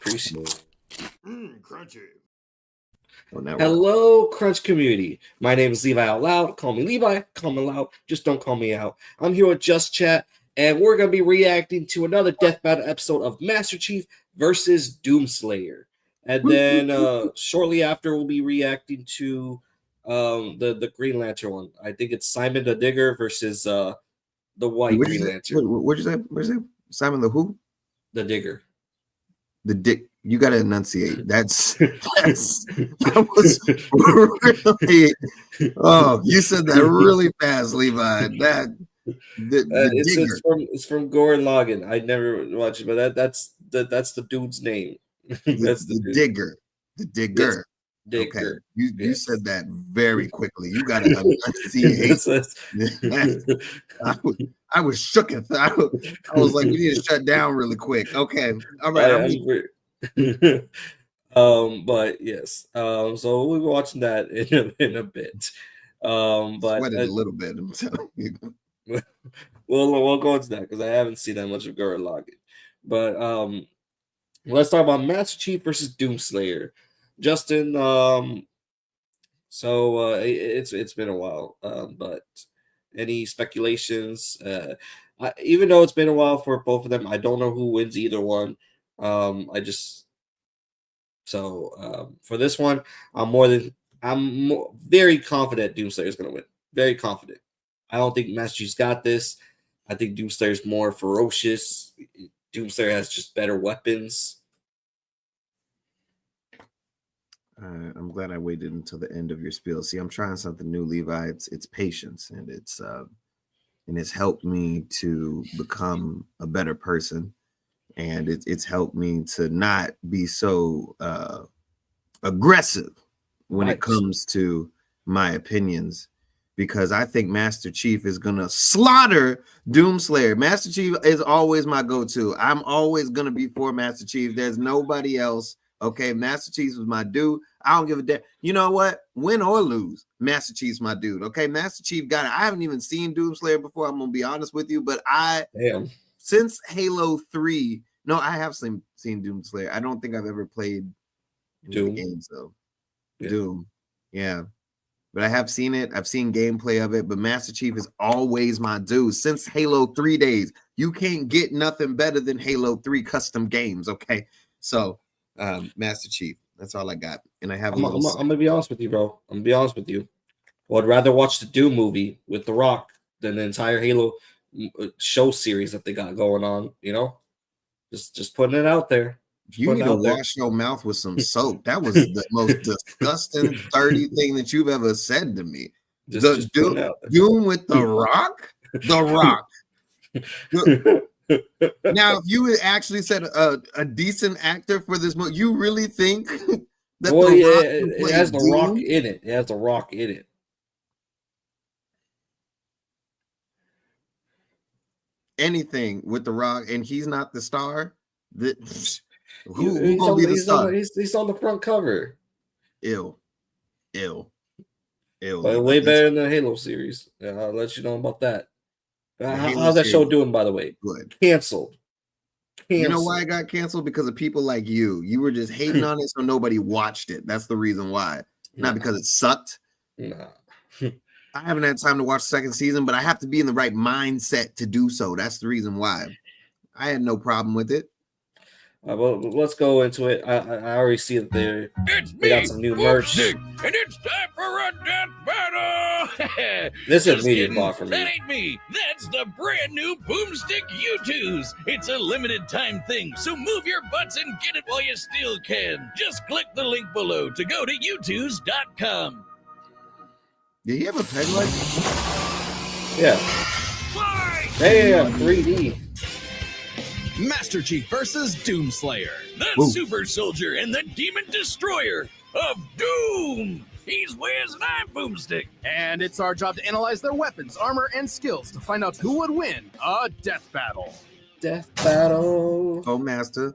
Appreciate Crunchy. Oh, hello, Crunch community. My name is Levi Out Loud. Call me Levi. Call me loud. Just don't call me out. I'm here with JustChat, and we're going to be reacting to another Death Battle episode of Master Chief versus Doomslayer. And then shortly after, we'll be reacting to the Green Lantern one. I think it's Simon the Digger versus the White Green Lantern. What'd you say? What'd you say? Simon the who? The Digger. The Dick. You got to enunciate. That was really. Oh, you said that really fast, Levi. It's from Gurren Lagann. I never watched it, but that's the dude's name. That's the Digger. The Digger. Yes. Digger. Okay. You said that very quickly. You got to enunciate. I was shook. I was like, we need to shut down really quick. Okay. All right. But yes. So we'll be watching that in a bit. But sweated a little bit. I'm telling you. we'll go into that because I haven't seen that much of Gurren Lagann. But let's talk about Master Chief versus Doomslayer. Justin, so it's been a while, but any speculations? Even though it's been a while for both of them, I don't know who wins either one. For this one, I'm very confident Doomslayer is going to win. Very confident. I don't think Master Chief's got this. I think Doomslayer's more ferocious. Doomslayer has just better weapons. I'm glad I waited until the end of your spiel. See, I'm trying something new, Levi. It's patience, and it's helped me to become a better person, and it's helped me to not be so aggressive when it comes to my opinions, because I think Master Chief is gonna slaughter Doomslayer. Master Chief is always my go-to. I'm always gonna be for Master Chief. There's nobody else. Okay, Master Chief was my dude. I don't give a damn. You know what? Win or lose, Master Chief's my dude. Okay, Master Chief got it. I haven't even seen Doomslayer before. I'm gonna be honest with you, but since Halo 3, no, I have seen Doomslayer. I don't think I've ever played Doom games though. Yeah. Doom, yeah, but I have seen it. I've seen gameplay of it. But Master Chief is always my dude since Halo 3 days. You can't get nothing better than Halo 3 custom games. Okay, so. Master Chief. That's all I got. And I have I'm gonna be honest with you, bro. I'm gonna be honest with you. Well, I'd rather watch the Doom movie with The Rock than the entire Halo show series that they got going on. You know, just putting it out there. You need to wash your mouth with some soap. That was the most disgusting, dirty thing that you've ever said to me. Doom with The Rock? The Rock. Now, if you had actually said a decent actor for this movie, you really think that it has The Rock in it. It has The Rock in it. Anything with The Rock, and he's not the star. He's on the front cover. Ill. But way better than the Halo series. I'll let you know about that. How's that show doing, by the way? Good. Canceled. You know why it got canceled? Because of people like you. You were just hating on it, so nobody watched it. That's the reason why. Not because it sucked. Nah. I haven't had time to watch the second season, but I have to be in the right mindset to do so. That's the reason why. I had no problem with it. Well, let's go into it. I already see that they got some new merch. And it's time for a death battle! This is a media block for me. That ain't me. That's the brand new Boomstick U2s. It's a limited time thing, so move your butts and get it while you still can. Just click the link below to go to u2s.com. Did he have a peg leg? Yeah. Yeah, 3D. Master Chief versus Doomslayer, the super soldier and the demon destroyer of Doom. He's Wiz and I'm Boomstick. And it's our job to analyze their weapons, armor, and skills to find out who would win a death battle. Death battle. Oh, Master.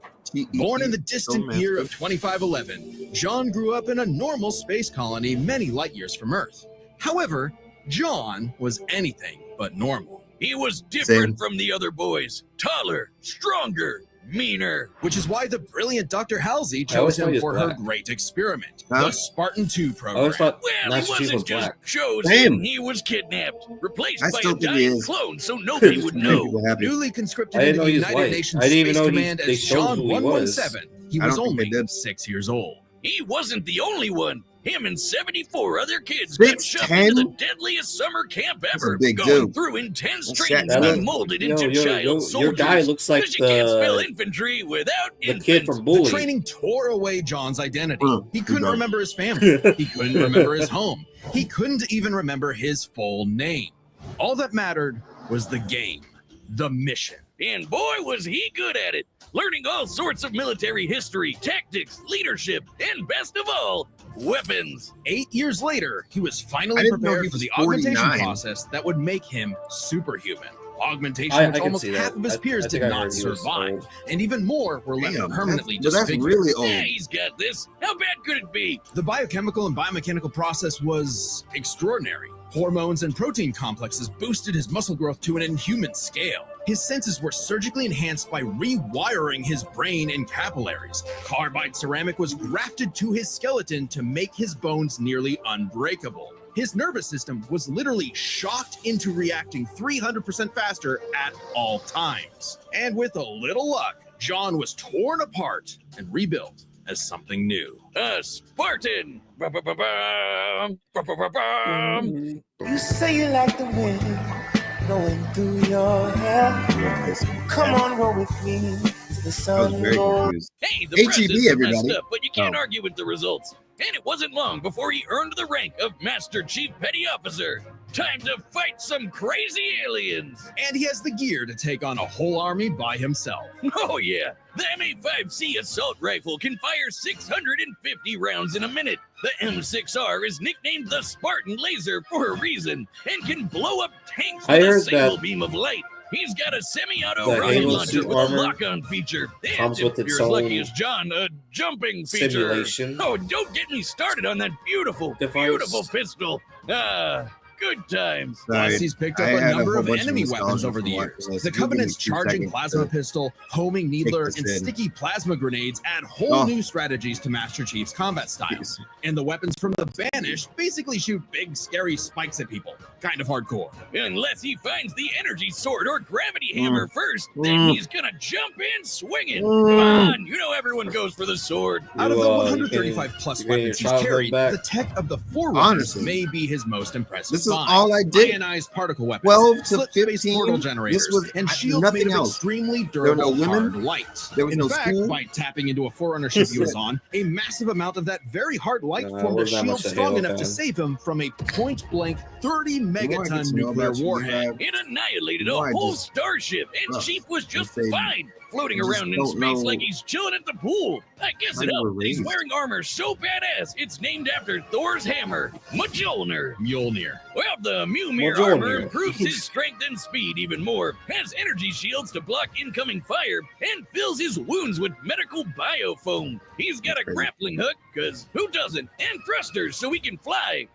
Born in the distant year of 2511, John grew up in a normal space colony many light years from Earth. However, John was anything but normal. He was different from the other boys. Taller, stronger, meaner. Which is why the brilliant Dr. Halsey I always chose thought he him was for her black. great experiment, Huh? the Spartan 2 I always program. thought Well, Master he Chief was wasn't just black. chosen, Damn. he was kidnapped, replaced I by still a think he dying is. clone so nobody would Make know. people happy. Newly I conscripted didn't into know the he was United white. Nations I didn't even Space know Command they as showed John who he was. 117. He I was don't think they only did. 6 years old. He wasn't the only one. Him and 74 other kids got shoved 6'10"? into the deadliest summer camp That's a ever, big going dude. through intense That's training Shaq's to be height. molded Yo, into yo, child yo, soldiers. your guy looks like 'Cause you can't spell the infantry without kid infant. from The Bully. training tore away John's identity. Mm, He couldn't good. remember his family. He couldn't remember his home. He couldn't even remember his full name. All that mattered was the game, the mission. And boy, was he good at it, learning all sorts of military history, tactics, leadership, and best of all, weapons. 8 years later, he was I finally didn't know prepared he for was the augmentation 49. process that would make him superhuman. Augmentation, I which can almost see that. half of his I peers think did I not heard he was survive, old. and even more were left Damn, permanently that's disfigured. really old. Yeah, he's got this. How bad could it be? The biochemical and biomechanical process was extraordinary. Hormones and protein complexes boosted his muscle growth to an inhuman scale. His senses were surgically enhanced by rewiring his brain and capillaries. Carbide ceramic was grafted to his skeleton to make his bones nearly unbreakable. His nervous system was literally shocked into reacting 300% faster at all times. And with a little luck, John was torn apart and rebuilt as something new. A Spartan. Ba-ba-ba-bum, ba-ba-ba-bum. You say you like the wind blowing through your hair. Come on, roll with me to the I was sun. very goes. confused. Hey, the HEB, process is messed everybody. up, but you can't Oh. argue with the results. And it wasn't long before he earned the rank of Master Chief Petty Officer. Time to fight some crazy aliens. And he has the gear to take on a whole army by himself. Oh yeah, the M85C assault rifle can fire 650 rounds in a minute. The M6R is nicknamed the Spartan Laser for a reason and can blow up tanks I with a heard single that beam of light. He's got a semi-auto the rocket Halo launcher suit with a armor lock-on feature. And comes if with its you're as lucky own as John, a jumping feature. simulation Oh, don't get me started on that beautiful, device. beautiful pistol. Ah, good times. Sorry, Plus, he's picked up I a had a number whole of bunch of enemy nostalgia weapons over from the watching years. this. The If you give me Covenant's 2 charging seconds plasma to pistol, homing needler, this and in. sticky plasma grenades add whole Oh. new strategies to Master Chief's combat style. Jeez. And the weapons from the Banished basically shoot big, scary spikes at people. Kind of hardcore. Unless he finds the energy sword or gravity hammer first, then he's gonna jump in swinging. Come on, you know everyone goes for the sword. Out of the You, 135 plus you getting your weapons he's childhood carried, back? the tech of the Forerunners Honestly. may be his most impressive This is find. all I did. Ionized particle weapons, 12 to slit space 15. portal This generators, was and shields nothing made of else. extremely There were no durable women. hard light. There was In no fact, school. by tapping into a Forerunner ship he was on, a massive amount of that very hard light Nah, formed a wasn't that shield much a strong Halo enough to fan. save him from a point-blank 30 The more I get megaton to know nuclear about you, warhead. Levi, It annihilated No, a I whole just- starship, and Ugh, Chief was just say- fine, floating I just around in don't space know like he's chilling at the pool. I guess how it you up. were He's raised. wearing armor so badass, it's named after Thor's hammer, Mjolnir. Mjolnir. Well, the Mjolnir Mjolnir. armor improves his strength and speed even more, has energy shields to block incoming fire, and fills his wounds with medical biofoam. He's got a Crazy. grappling hook, because who doesn't? And thrusters so he can fly.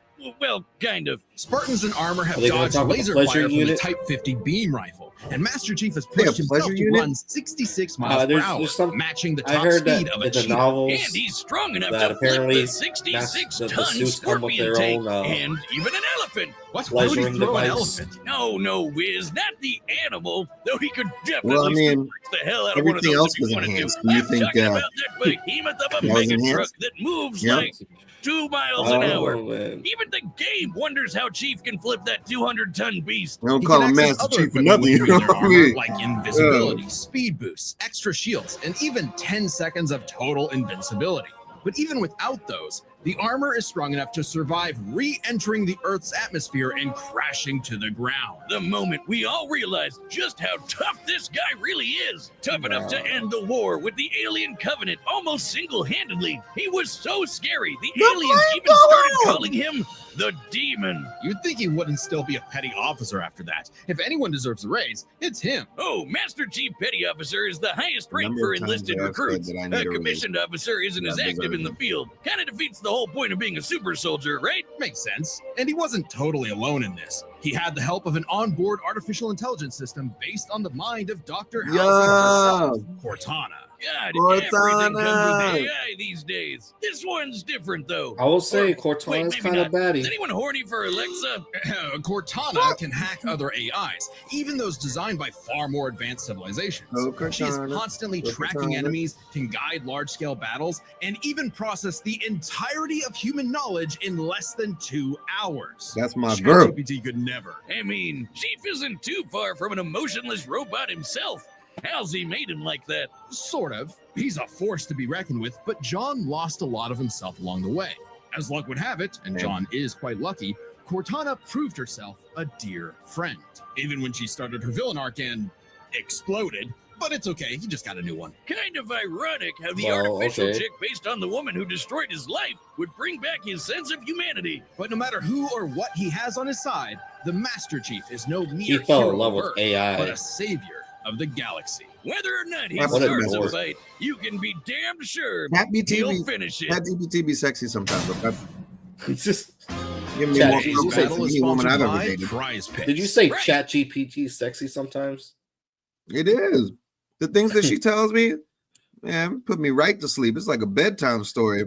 Well, kind of. Spartans in armor have Are they gonna dodged talk about the laser pleasure fire from the unit? Type 50 beam rifle, and Master Chief has They have pushed himself pleasure to unit? run 66 miles per there's hour, some- matching the I top heard speed that of a in the cheetah. novels And he's strong enough that to flip apparently the 66 the ton suits come with scorpion their tank own, and even an elephant. What? Why would he pleasuring throw an device. elephant? No, Wiz, not the animal, though he could definitely Well, I mean, suplex the hell out of one of everything those else if was he wanted enhanced. to. Do you I'm think, talking about that behemoth of a that was mega enhanced? truck that moves Yeah. like 2 miles an hour. Oh, man. Even the game wonders how Chief can flip that 200-ton beast. They don't He call can him access Master other Chief for equipment nothing. You with know their what I armor, mean? like invisibility, speed boosts, extra shields, and even 10 seconds of total invincibility. But even without those, the armor is strong enough to survive re-entering the Earth's atmosphere and crashing to the ground. The moment we all realized just how tough this guy really is. Tough enough to end the war with the alien covenant almost single-handedly. He was so scary, the aliens even started calling him the Demon. You'd think he wouldn't still be a petty officer after that. If anyone deserves a raise, it's him. Oh, Master Chief Petty Officer is the highest rank Number for of times enlisted that I've said recruits. that I A need a raise. commissioned officer isn't as I active in the deserve field. Kind of defeats the the whole point of being a super soldier, right? Makes sense. And he wasn't totally alone in this. He had the help of an onboard artificial intelligence system based on the mind of Dr. Housing herself, Cortana. God, Cortana. everything comes with AI these days. This one's different, though. I will say Or, Cortana's wait, kind of maybe not. baddie. Is anyone horny for Alexa? Cortana can hack other AIs, even those designed by far more advanced civilizations. Oh, She is Cortana. constantly Oh, tracking Cortana. enemies, can guide large-scale battles, and even process the entirety of human knowledge in less than 2 hours. That's my girl. ChatGPT could never. I mean, Chief isn't too far from an emotionless robot himself. Halsey made him like that. Sort of. He's a force to be reckoned with, but John lost a lot of himself along the way. As luck would have it, and John is quite lucky, Cortana proved herself a dear friend. Even when she started her villain arc and exploded. But it's okay, he just got a new one. Kind of ironic how the Well, artificial okay. chick based on the woman who destroyed his life would bring back his sense of humanity. But no matter who or what he has on his side, the Master Chief is no mere He fell hero in love of with Earth, AI. but a savior of the galaxy. Whether or not he That's what it starts a was. fight, you can be damn sure ChatGPT he'll finish it. ChatGPT be sexy sometimes. But that's It's just, give me Chat more GPT conversation battle than is any woman I've sponsored ever by dated. Prize Picks. did you say Right. Chat GPT is sexy sometimes? It is. The things that she tells me, man, put me right to sleep. It's like a bedtime story.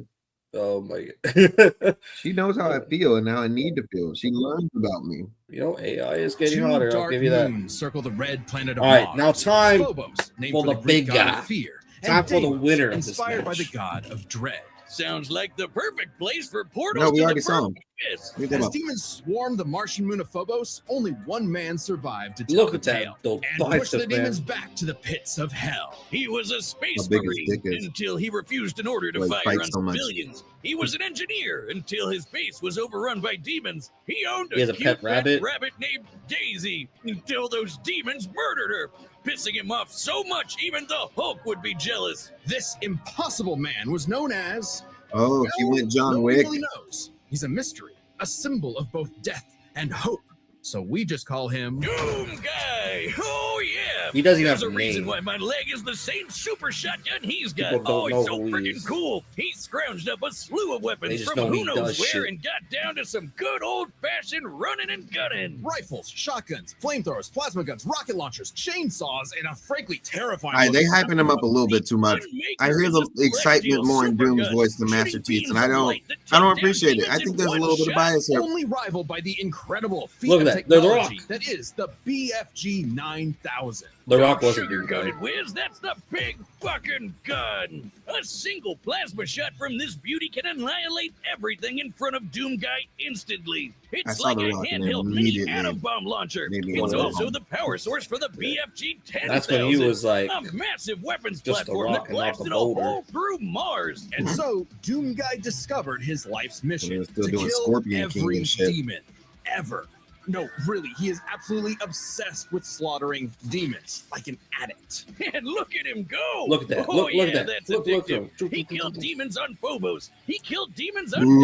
Oh my god. She knows how I feel and how I need to feel. She learns about me. You know, AI is getting Two hotter. I'll dark give you that. moons circle the red planet of All right, Mars. now time Phobos, named for the Greek big god guy. of fear. Time and for the Deimos, winner of this inspired by the match. god of dread. Sounds like the perfect place for portals No, we to already the saw him. purple abyss. What are you talking As about? demons swarmed the Martian moon of Phobos, only one man survived to tell Look the at that. tale Those and push the biceps, demons man. back to the pits of hell. He was a space How big his marine dick is. until he refused an order to Why he fire fights on so much. civilians. He was an engineer until his base was overrun by demons. He owned He has a a cute pet rabbit. named Daisy until those demons murdered her, pissing him off so much even the Hulk would be jealous. This impossible man was known as... Oh, she went John nobody Wick. really knows. He's a mystery, a symbol of both death and hope. So we just call him... Doom Guy! Oh yeah! He doesn't even There's have a a reason name. why my leg is the same super shotgun he's got. People don't Oh, know he's so who he freaking is. cool. He scrounged up a slew of They weapons just from know who he knows does where shit. and got down to some good old-fashioned running and gunning. Rifles, shotguns, flamethrowers, plasma guns, rocket launchers, chainsaws, and a frankly terrifying... All right, they looking hyping him up a little bit too much. I hear the excitement more in Doom's voice than Master Chief's, and I don't appreciate it. I think there's a little bit of bias here. only rivaled by the incredible feat Look of at that. They're the technology Rock. that is the BFG 9000. The Rock wasn't Sugar good, guy. coated whiz, that's the big fucking gun. A single plasma shot from this beauty can annihilate everything in front of Doom Guy instantly. I It's saw like The a Rock and handheld mini immediately atom bomb launcher. made me It's wanna go also home. the power source for the BFG 10,000. That's when he was like, a massive weapons just The platform Rock that and not blasted the a boulder. hole through Mars. And so Doom Guy discovered his life's mission they're still to doing kill Scorpion King every and shit. demon ever. No, really, he is absolutely obsessed with slaughtering demons, like an addict. And look at him go! Look at that. Oh, Look yeah, at that. that's Look at addictive. him. He killed demons on Phobos. He killed demons on Ooh,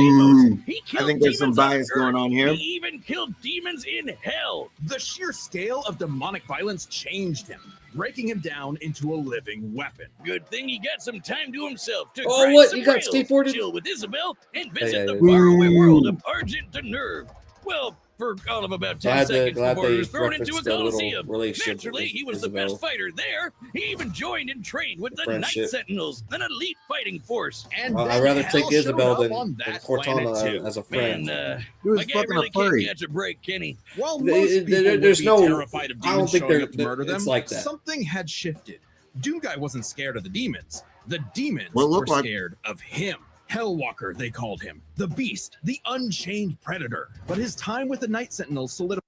Deimos. He killed I think there's some demons on bias going Earth. on here. He even killed demons in hell. The sheer scale of demonic violence changed him, breaking him down into a living weapon. Good thing he got some time to himself to Oh, grind what? some You got rails, skateboarded? chill with Isabel, and visit yeah, the yeah. faraway world Ooh. of Argent de Nerve. Well, for all of about 10 Glad seconds before he they was thrown into a referenced their little coliseum. relationship Naturally, with he was the Isabel. best fighter there. He even joined and trained with the Friendship. Night Sentinels, an elite fighting force. And I'd then rather hell take showed Isabel up than on that Cortana planet too. as a friend. Man, He was my guy fucking really a can't furry. catch a break, can he? While They- most they- people would there's be no- terrified of I don't demons think showing they're- up to murder them, it's like that. something had shifted. Doom Guy wasn't scared of the demons. The demons Well, it were looked like- scared of him. Hellwalker, they called him. The Beast, the Unchained Predator. But his time with the Night Sentinels solidified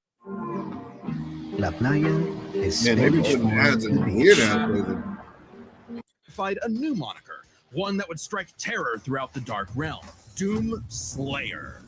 La playa es Man, they be putting ads in here now. a new moniker, one that would strike terror throughout the Dark Realm. Doom Slayer.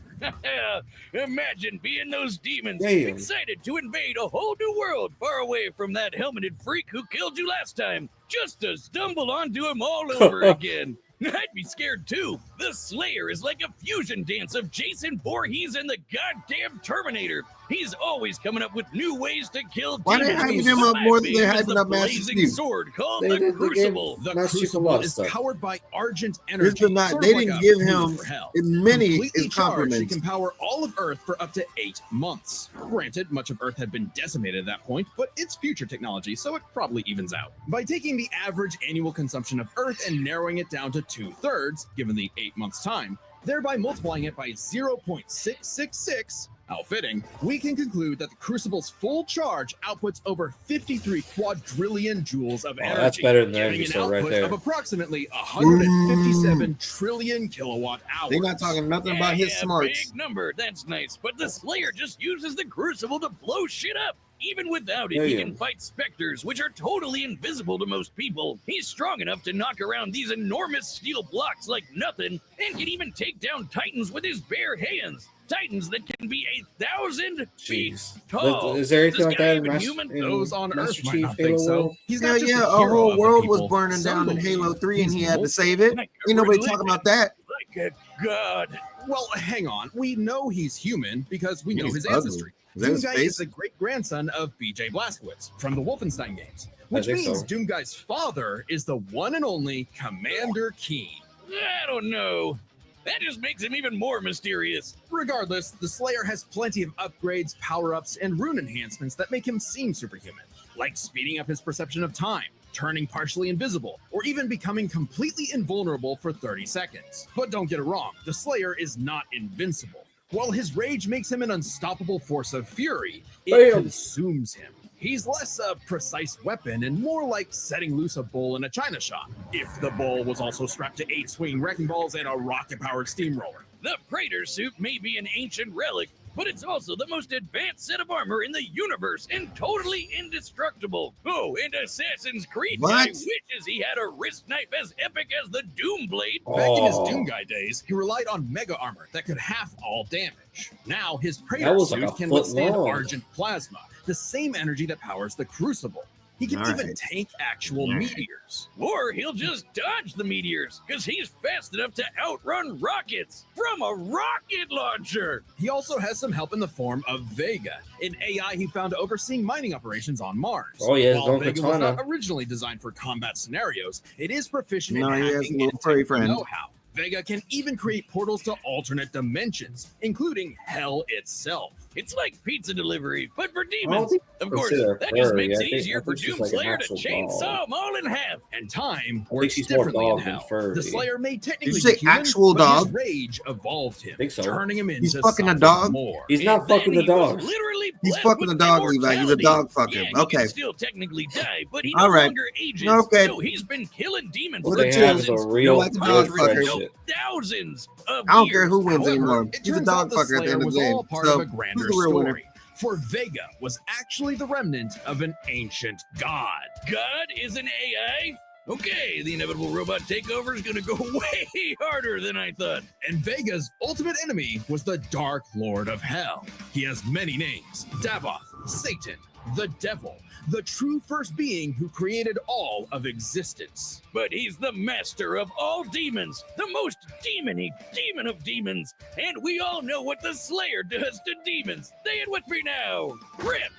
Imagine being those demons, Damn. excited to invade a whole new world far away from that helmeted freak who killed you last time, just to stumble onto him all over again. I'd be scared too. The Slayer is like a fusion dance of Jason Voorhees and the goddamn Terminator. He's always coming up with new ways to kill Why they demons. hyping him up more than they're My hyping favorite up is Master the blazing Chief? sword called They the gave Crucible. The Master Chief a lot Crucible of is stuff. powered by Argent This energy. did not. sort They of like didn't a give fuel him for hell. as many Completely as charged, it compliments. can power all of Earth for up to 8 months. Granted, much of Earth had been decimated at that point, but it's future technology, so it probably evens out. By taking the average annual consumption of Earth and narrowing it down to 2/3, given the 8 months time, thereby multiplying it by 0.666, how fitting, we can conclude that the Crucible's full charge outputs over 53 quadrillion joules of energy. That's better than the giving energy an sword right output there. of approximately 157 trillion kilowatt hours. They're not talking nothing about his smarts. Big number. That's nice. But the Slayer just uses the Crucible to blow shit up. Even without it, Yeah, he yeah. can fight specters, which are totally invisible to most people. He's strong enough to knock around these enormous steel blocks like nothing, and can even take down titans with his bare hands. Titans that can be 1,000 feet Jeez. tall. Is there anything This like guy that in even Master, human? in Those on Master Earth might Chief not think Halo so. world? He's Yeah, not just yeah, a a hero whole of the world was people. burning Some down in believe Halo 3 and he's he had to most save it. like a Ain't nobody religion. talking about that. Like a god. Well, hang on. We know he's human because we know He's his ugly. ancestry. Is that his Doomguy face? is the great-grandson of B.J. Blazkowicz from the Wolfenstein games, which think means so. Doomguy's father is the one and only Commander Keen. I don't know. That just makes him even more mysterious. Regardless, the Slayer has plenty of upgrades, power-ups, and rune enhancements that make him seem superhuman, like speeding up his perception of time, turning partially invisible, or even becoming completely invulnerable for 30 seconds. But don't get it wrong, the Slayer is not invincible. While his rage makes him an unstoppable force of fury, it Bam. consumes him. He's less a precise weapon and more like setting loose a bull in a china shop, if the bull was also strapped to 8 swinging wrecking balls and a rocket-powered steamroller. The Praetor suit may be an ancient relic, but it's also the most advanced set of armor in the universe and totally indestructible. Oh, and Assassin's Creed guy What? wishes he had a wrist knife as epic as the Doom Blade. Back in his Oh. Doomguy days, he relied on mega armor that could half all damage. Now his That Praetor was like suit a can foot withstand long. Argent plasma, the same energy that powers the Crucible. He can All even right. tank actual All right. meteors. Or he'll just dodge the meteors, because he's fast enough to outrun rockets from a rocket launcher. He also has some help in the form of Vega, an AI he found overseeing mining operations on Mars. Oh, yeah, While Don Vega was Katana. not originally designed for combat scenarios, it is proficient No, in he has a hacking little and furry technical friend. know-how. Vega can even create portals to alternate dimensions, including Hell itself. It's like pizza delivery, but for I don't demons. think Of course, consider that just furry. makes I it think- easier I for think she's Doom like an Slayer to actual chainsaw dog. them all in half. And time I works think she's more differently in dog than Hell. furry. The Slayer may technically say be human, actual but his dog? rage evolved him, Think so. turning him into He's fucking a something dog? more. He's not And then fucking the he was dog. literally He's blessed fucking with the dog, Levi. He's a immortality. dog fucker. Yeah, he Okay. can still technically die, but he All no right. longer ages. Okay. So he's been killing demons Well, for They the have two- a thousands, real like the dog hundreds, fucker. no, friendship. thousands of I don't care years. who wins However, anymore. it He's a turns dog out the fucker at the Slayer end of was the game. all part So of a grander who's the real winner? story. For Vega was actually the remnant of an ancient god. God is an AI? Okay, the inevitable robot takeover is going to go way harder than I thought. And Vega's ultimate enemy was the Dark Lord of Hell. He has many names: Davoth, Satan, the Devil, the true first being who created all of existence. But he's the master of all demons, the most demon-y demon of demons. And we all know what the Slayer does to demons. Say it with me now. Rip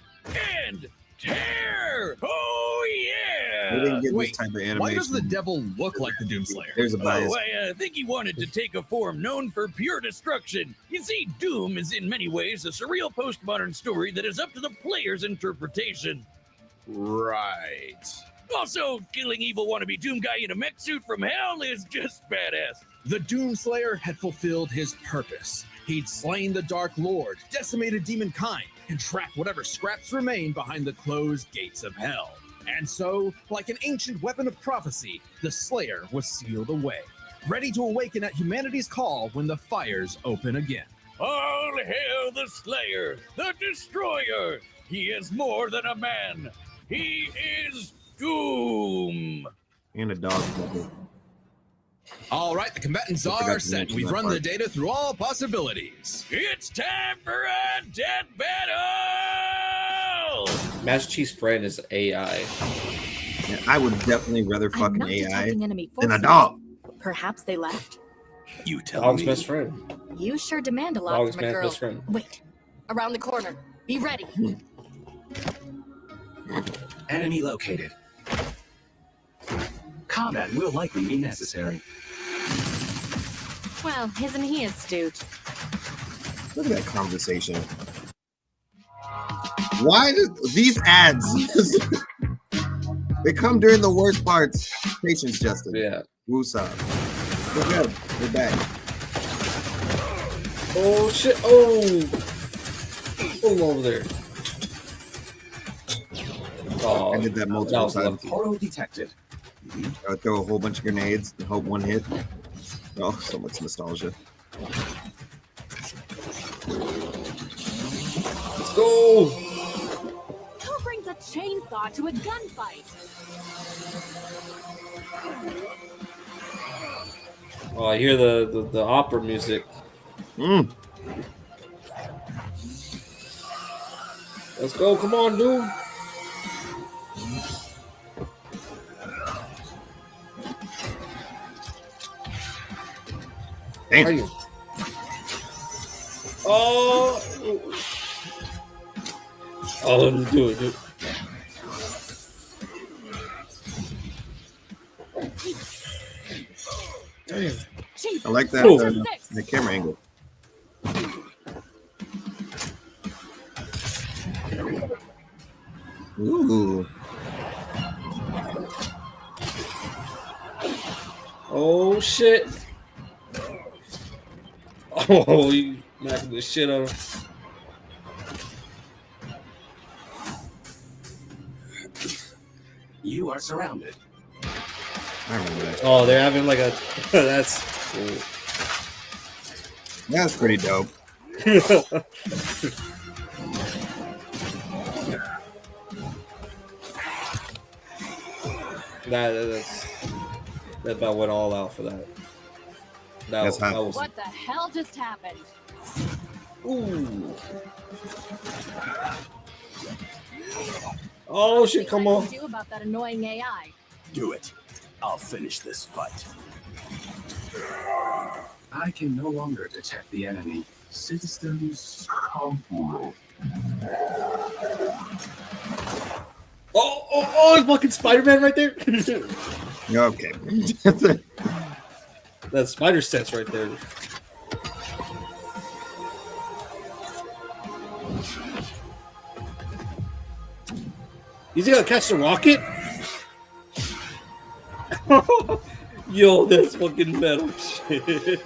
and tear. Oh, We yeah. didn't get Wait, this type of animation. Why does the Devil look like the Doomslayer? There's a bias. Oh, I think he wanted to take a form known for pure destruction. You see, Doom is in many ways a surreal postmodern story that is up to the player's interpretation. Right. Also, killing evil wannabe Doom guy in a mech suit from hell is just badass. The Doomslayer had fulfilled his purpose. He'd slain the Dark Lord, decimated demonkind, and trapped whatever scraps remained behind the closed gates of hell. And so, like an ancient weapon of prophecy, the Slayer was sealed away, ready to awaken at humanity's call when the fires open again. All hail the Slayer, the Destroyer. He is more than a man. He is Doom. And a dog fucker. All right, the combatants I forgot are to set. mention We've that run the part. data through all possibilities. It's time for a death battle. Master Chief's friend is AI. Yeah, I would definitely rather fuck I'm an not AI detecting enemy than a forces. dog. Perhaps they left. You tell Dog's me. best friend. You sure demand a lot Dog's from a man's girl. best friend. Wait, around the corner. Be ready. Enemy located. Combat will likely be necessary. Well, isn't he astute? Look at that conversation. Why do these ads? They come during the worst parts. Patience, Justin. Yeah. Woosah. We're good. We're back. Oh shit! Oh, over there. Oh, I did that multiple times. Portal detected. I would throw a whole bunch of grenades and hope one hit. Oh, so much nostalgia. Let's go! Who brings a chainsaw to a gunfight? Oh, I hear the opera music. Let's go! Come on, dude! Damn. Are you? Oh! Oh, do it, dude. Damn. I like that the camera angle. Ooh. Oh shit! Oh, you knocking the shit out of him. You are surrounded. I remember that. Oh, they're having like a. That's. That's pretty dope. That about went all out for that. That's hot. That was. What the hell just happened? Ooh. Oh shit! Come on. What do about that annoying AI? Do it. I'll finish this fight. I can no longer detect the enemy. Systems complete. Oh, it's fucking Spider-Man right there. Okay. That spider sense right there. Is he gonna catch the rocket? Yo, that's fucking metal shit.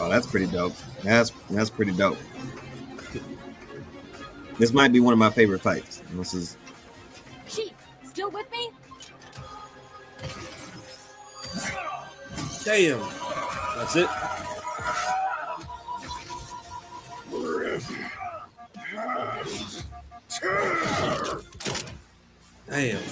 Oh, that's pretty dope. That's pretty dope. This might be one of my favorite fights. This is. Chief, still with me? Damn. That's it. Damn.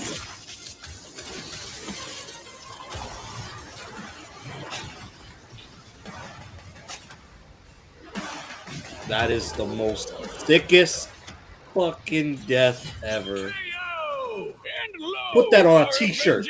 That is the most thickest fucking death ever. Put that on a t-shirt.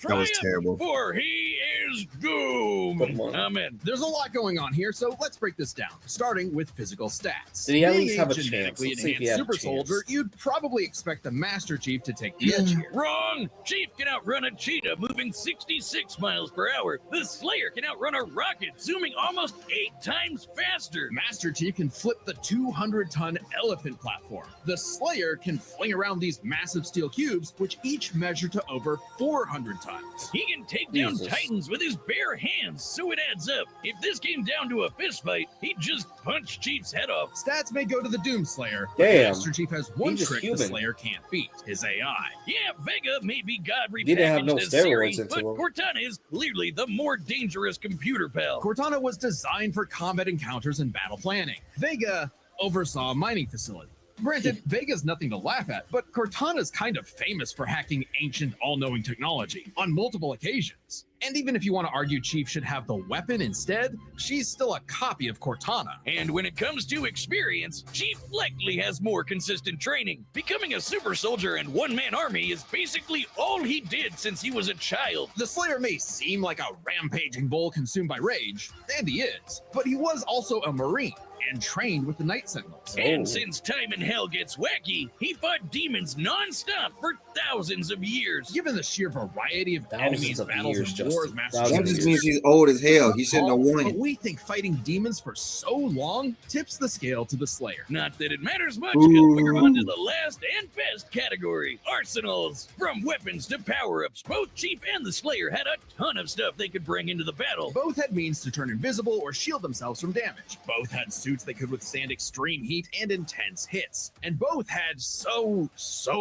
That was terrible. For he is doom. Amen. There's a lot going on here, so let's break this down. Starting with physical stats. Did he at least Being have a genetically chance? Let's see if he enhanced had a super chance. soldier, you'd probably expect the Master Chief to take the edge here. Wrong! Chief can outrun a cheetah moving 66 miles per hour. The Slayer can outrun a rocket zooming almost 8 times faster. Master Chief can flip the 200-ton elephant platform. The Slayer can fling around these massive steel cubes, which each measure to over 400 tons. He can take down Jesus. Titans with his bare hands, so it adds up. If this came down to a fist fight, he'd just punch Chief's head off. Stats may go to the Doom Slayer, but Damn. Master Chief has one He's just trick the human. Slayer can't beat, his AI. Yeah, Vega may be God He didn't have no repackaged as Siri, steroids into but him. Cortana is clearly the more dangerous computer pal. Cortana was designed for combat encounters and battle planning. Vega oversaw a mining facility. Granted, Vega's nothing to laugh at, but Cortana's kind of famous for hacking ancient all-knowing technology on multiple occasions. And even if you want to argue Chief should have the weapon instead, she's still a copy of Cortana. And when it comes to experience, Chief likely has more consistent training. Becoming a super soldier and one-man army is basically all he did since he was a child. The Slayer may seem like a rampaging bull consumed by rage, and he is, but he was also a Marine and trained with the Night Sentinels. And since time in hell gets wacky, he fought demons non-stop for thousands of years. Given the sheer variety of Thousands enemies, of battles, years, and wars Justin. Master Thousands That Chief just means he's old as hell. He shouldn't have But won. we think fighting demons for so long tips the scale to the Slayer. Not that it matters much, because we're on to the last and best category, arsenals. From weapons to power-ups, both Chief and the Slayer had a ton of stuff they could bring into the battle. Both had means to turn invisible or shield themselves from damage. Both had suits that could withstand extreme heat and intense hits. And both had so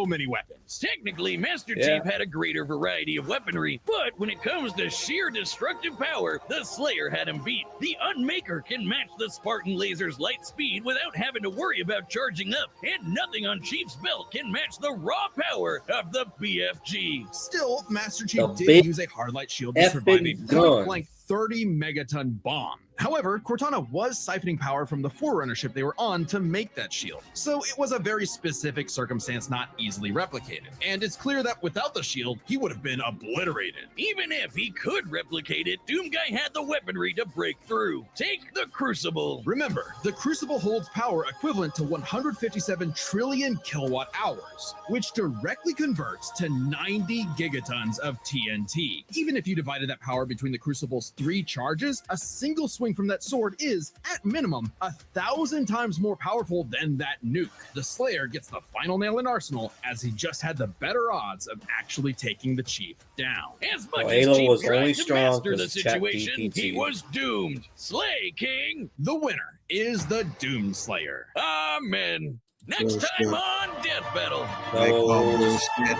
many weapons. Technically, Master Chief had a greater variety of weaponry, but when it comes to sheer destructive power, the Slayer had him beat. The Unmaker can match the Spartan laser's light speed without having to worry about charging up, and nothing on Chief's belt can match the raw power of the BFG. Still, Master Chief The did big use a hard light shield to survive a effing gun. point-blank 30 megaton bomb. However, Cortana was siphoning power from the Forerunner ship they were on to make that shield, so it was a very specific circumstance not easily replicated. And it's clear that without the shield, he would have been obliterated. Even if he could replicate it, Doomguy had the weaponry to break through. Take the Crucible. Remember, the Crucible holds power equivalent to 157 trillion kilowatt hours, which directly converts to 90 gigatons of TNT. Even if you divided that power between the Crucible's 3 charges, a single swing from that sword is, at minimum, 1,000 times more powerful than that nuke. The Slayer gets the final nail in Arsenal, as he just had the better odds of actually taking the Chief down. As much Well, as Halo Chief was tried only to strong master the 'cause situation, ChatGPT. he was doomed. Slay, King. The winner is the Doom Slayer. Amen. Next Oh, time shit. on Death Battle. Like, oh, No, shit.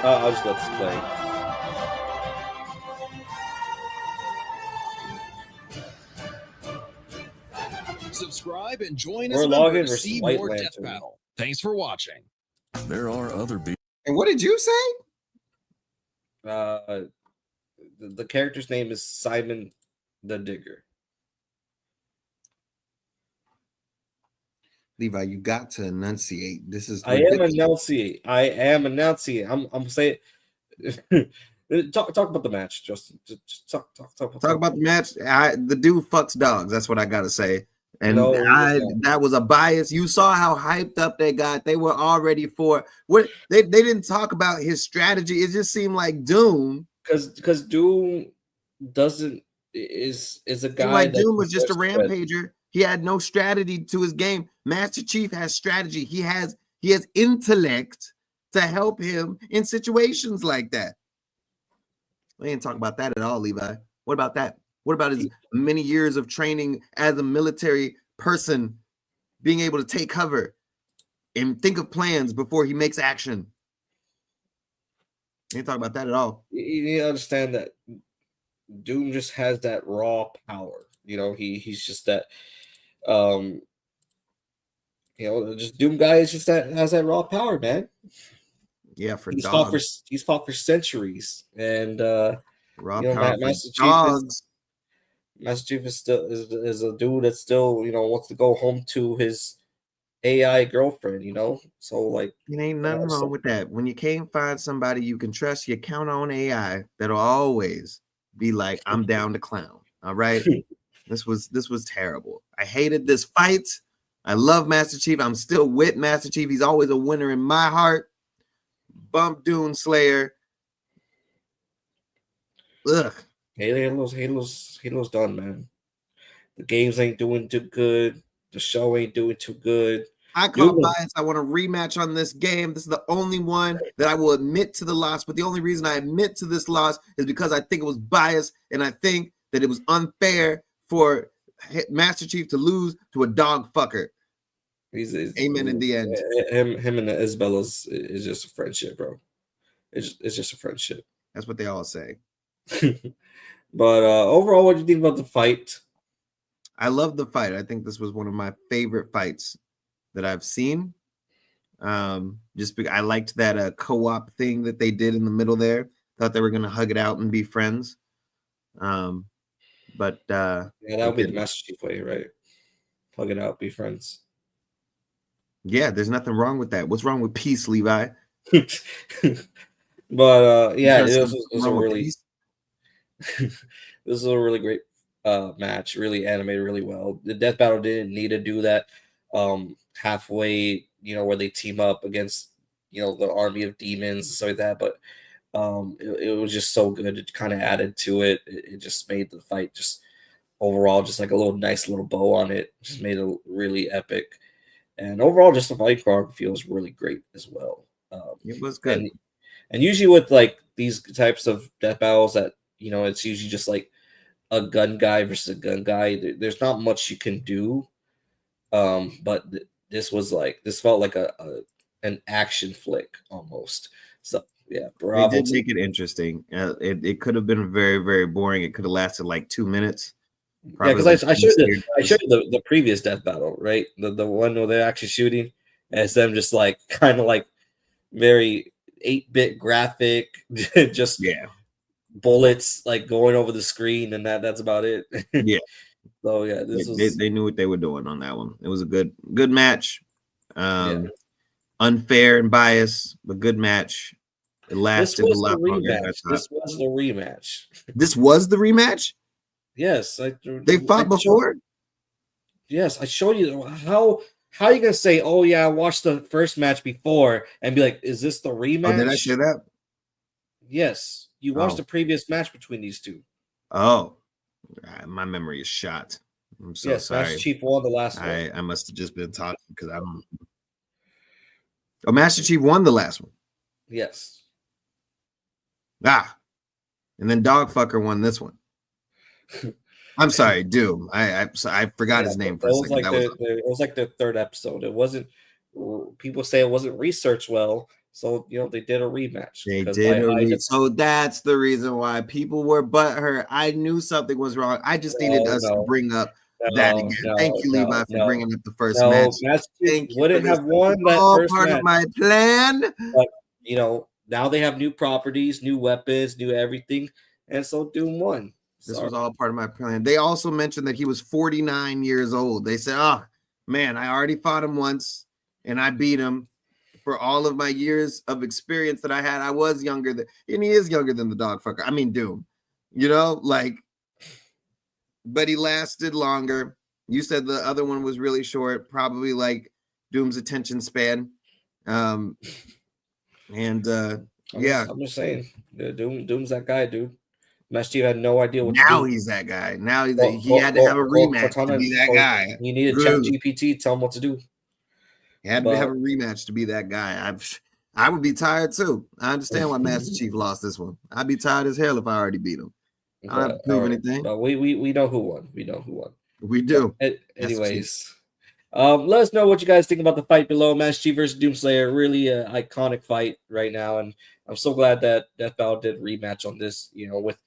I'll just let this play. Subscribe and join We're us logging to versus see White more Death Lantern. Battle. Thanks for watching. There are other And what did you say? The character's name is Simon the Digger. Levi, you got to enunciate. This is I am ridiculous. enunciate. I'm saying. talk about the match, Justin. Just talk Talk about the match. The dude fucks dogs. That's what I gotta say. And No, he does not. that was a bias. You saw how hyped up they got. They were already for what they didn't talk about his strategy. It just seemed like Doom. Because Doom is a guy Like that Doom was just a deserves credit. rampager. He had no strategy to his game. Master Chief has strategy. He has intellect to help him in situations like that. We didn't talk about that at all, Levi. What about that? What about his many years of training as a military person, being able to take cover and think of plans before he makes action? We didn't talk about that at all. You need to understand that Doom just has that raw power. He's just that just Doom guy is just that has that raw power, man. Yeah, for He's dogs. fought for centuries, and Raw you know, power for Master Chief dogs. Master Chief is a dude that still wants to go home to his AI girlfriend. So like It ain't nothing so- wrong with that. When you can't find somebody you can trust, you count on AI that'll always be like, I'm down to clown. All right. This was terrible. I hated this fight. I love Master Chief. I'm still with Master Chief. He's always a winner in my heart. Bump Doom Slayer. Ugh. Halo's done, man. The games ain't doing too good. The show ain't doing too good. I call Doom. bias. I want a rematch on this game. This is the only one that I will admit to the loss. But the only reason I admit to this loss is because I think it was biased, and I think that it was unfair for Master Chief to lose to a dog fucker. He's Amen in the end. Him and Isabella's is just a friendship, bro. It's just a friendship. That's what they all say. But overall, what do you think about the fight? I love the fight. I think this was one of my favorite fights that I've seen. Just because I liked that co-op thing that they did in the middle there. Thought they were going to hug it out and be friends. But Yeah, that would be the Master Chief way, right? Plug it out, be friends. Yeah, there's nothing wrong with that. What's wrong with peace, Levi? But yeah, it was a really great match. Really animated really well. The death battle didn't need to do that halfway, where they team up against the army of demons and stuff like that. But it was just so good. It kind of added to it. It just made the fight just overall just like a little nice little bow on it. Just made it really epic. And overall, just the fight choreography was really great as well. It was good. And usually with like these types of death battles that, it's usually just like a gun guy versus a gun guy. There's not much you can do. But this felt like an action flick almost. So yeah, bravo. They did make it interesting. It could have been very, very boring. It could have lasted like 2 minutes. Yeah, because I showed you the previous death battle, right? The one where they're actually shooting, and it's them just like kind of like very 8-bit graphic, just bullets like going over the screen, and that's about it. Yeah. So yeah, they knew what they were doing on that one. It was a good match. Unfair and biased, but good match. It lasted a lot longer than I thought. This was the rematch. This was the rematch? Yes, they fought before. Yes, I showed you. How are you gonna say, "Oh yeah, I watched the first match before," and be like, "Is this the rematch?" Oh, did I say that? Yes, you watched the previous match between these two. Oh, my memory is shot. I'm so sorry. Master Chief won the last one. I must have just been talking because I don't. Oh, Master Chief won the last one. Yes. And then Dogfucker won this one. I'm sorry, Doom. I forgot his name for a second. It was like the third episode. It wasn't. People say it wasn't researched well, so they did a rematch. They did so that's the reason why people were butthurt. I knew something was wrong. I just needed us to bring up that again. Thank you, Levi, for bringing up the first match. Thank you. Wouldn't have won that all first part match. Of my plan. But now they have new properties, new weapons, new everything, and so Doom won. This was all part of my plan. They also mentioned that he was 49 years old. They said, "Oh man, I already fought him once, and I beat him." For all of my years of experience that I had, I was younger than, and he is younger than the Dogfucker. I mean, Doom, but he lasted longer. You said the other one was really short, probably like Doom's attention span. I'm just saying, Doom's that guy, dude. Master Chief had no idea what now to do. He's that guy. Now he had to have a rematch to be that guy. He needed ChatGPT tell him what to do. He had to have a rematch to be that guy. I would be tired too. I understand why Master Chief lost this one. I'd be tired as hell if I already beat him. I don't have to prove anything. But we know who won. We know who won. We do. Anyways, let us know what you guys think about the fight below. Master Chief versus Doomslayer, really an iconic fight right now, and I'm so glad that Death Battle did rematch on this. With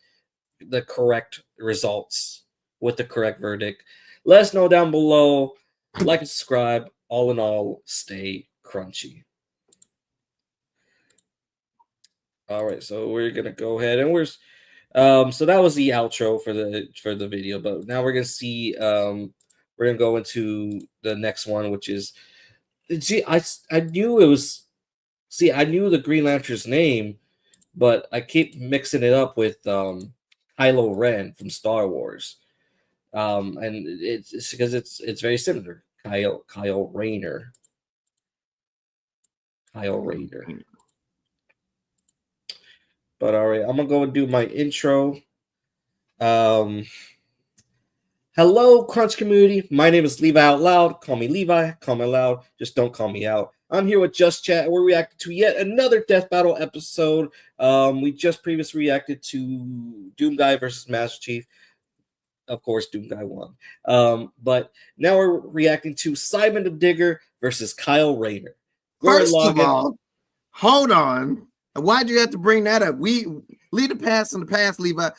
the correct results, with the correct verdict. Let us know down below. Like and subscribe. All in all, stay crunchy. All right, so we're gonna go ahead and so that was the outro for the video, but now we're gonna see we're gonna go into the next one, which is I knew the Green Lantern's name, but I keep mixing it up with Kylo Ren from Star Wars, and it's because it's very similar. Kyle Rayner. But all right, I'm gonna go and do my intro. Hello, Crunch community. My name is Levi Out Loud. Call me Levi. Call me Loud. Just don't call me out. I'm here with JustChat. We're reacting to yet another Death Battle episode. We just previously reacted to Doom Guy versus Master Chief. Of course, Doom Guy won. But now we're reacting to Simon the Digger versus Kyle Rayner. First of all, hold on. Why'd you have to bring that up? We leave the past in the past, Levi.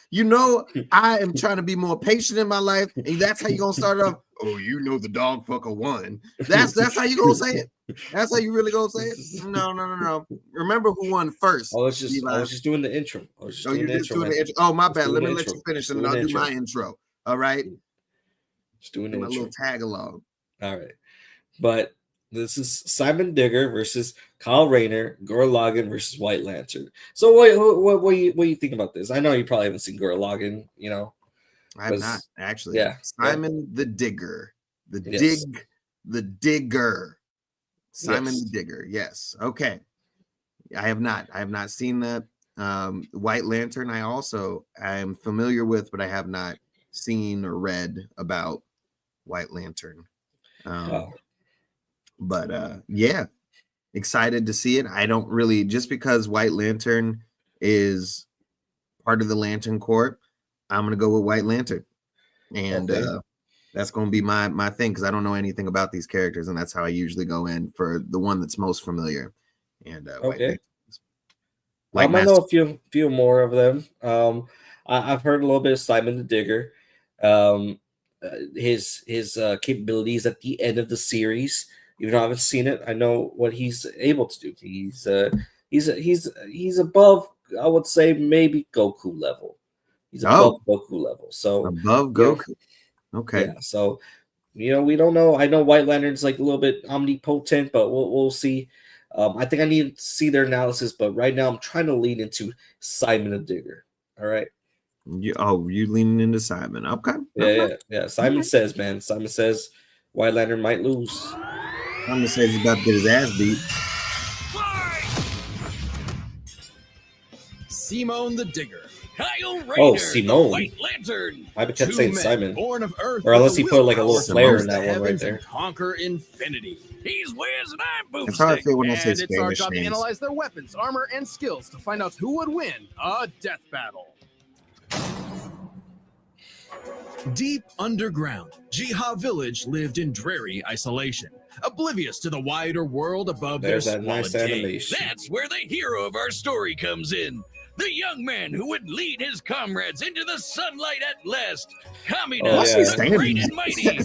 I am trying to be more patient in my life, and that's how you're gonna start it off. oh, you know the dog fucker won. That's how you gonna say it. That's how you really gonna say it. No. Remember who won first. I was just doing the intro. You're just doing the intro. Oh, my bad. Let me let you finish, and then I'll do my intro. All right. Just doing my little tag along. All right, but this is Simon Digger versus Kyle Rayner, Gurren Lagann versus White Lantern. So what do you think about this? I know you probably haven't seen Gurren Lagann, I have not actually. Yeah, Simon the Digger, the Digger, Simon the Digger. Yes. Okay. I have not seen that. White Lantern. I am familiar with, but I have not seen or read about White Lantern. But yeah, excited to see it. I don't really, just because White Lantern is part of the Lantern Corps, I'm gonna go with White Lantern, and that's gonna be my thing, because I don't know anything about these characters, and that's how I usually go in for the one that's most familiar. And I might know a few more of them. I've heard a little bit of Simon the Digger. His capabilities at the end of the series. Even though I haven't seen it, I know what he's able to do. He's above, I would say, maybe Goku level. He's above Goku level. So above Goku. Okay. Yeah. So we don't know. I know White Lantern's like a little bit omnipotent, but we'll see. I think I need to see their analysis, but right now I'm trying to lean into Simon the Digger. All right. You leaning into Simon? Okay. Yeah. Simon says White Lantern might lose. Simon says he's about to get his ass beat. Simone the Digger. Kyle Rayner, Simone. White Lantern. I kept saying Simon. Born of Earth, or unless he put like a little flare in that one right there. Conquer infinity. He's Wiz and I'm Boomstick. That's how I feel when I say It's our job to names. analyze their weapons, armor, and skills to find out who would win a death battle. Deep underground, Jiha Village lived in dreary isolation, oblivious to the wider world above There's their that nice squalid cave. animation. That's where the hero of our story comes in. The young man who would lead his comrades into the sunlight at last. Kamina, the great and mighty.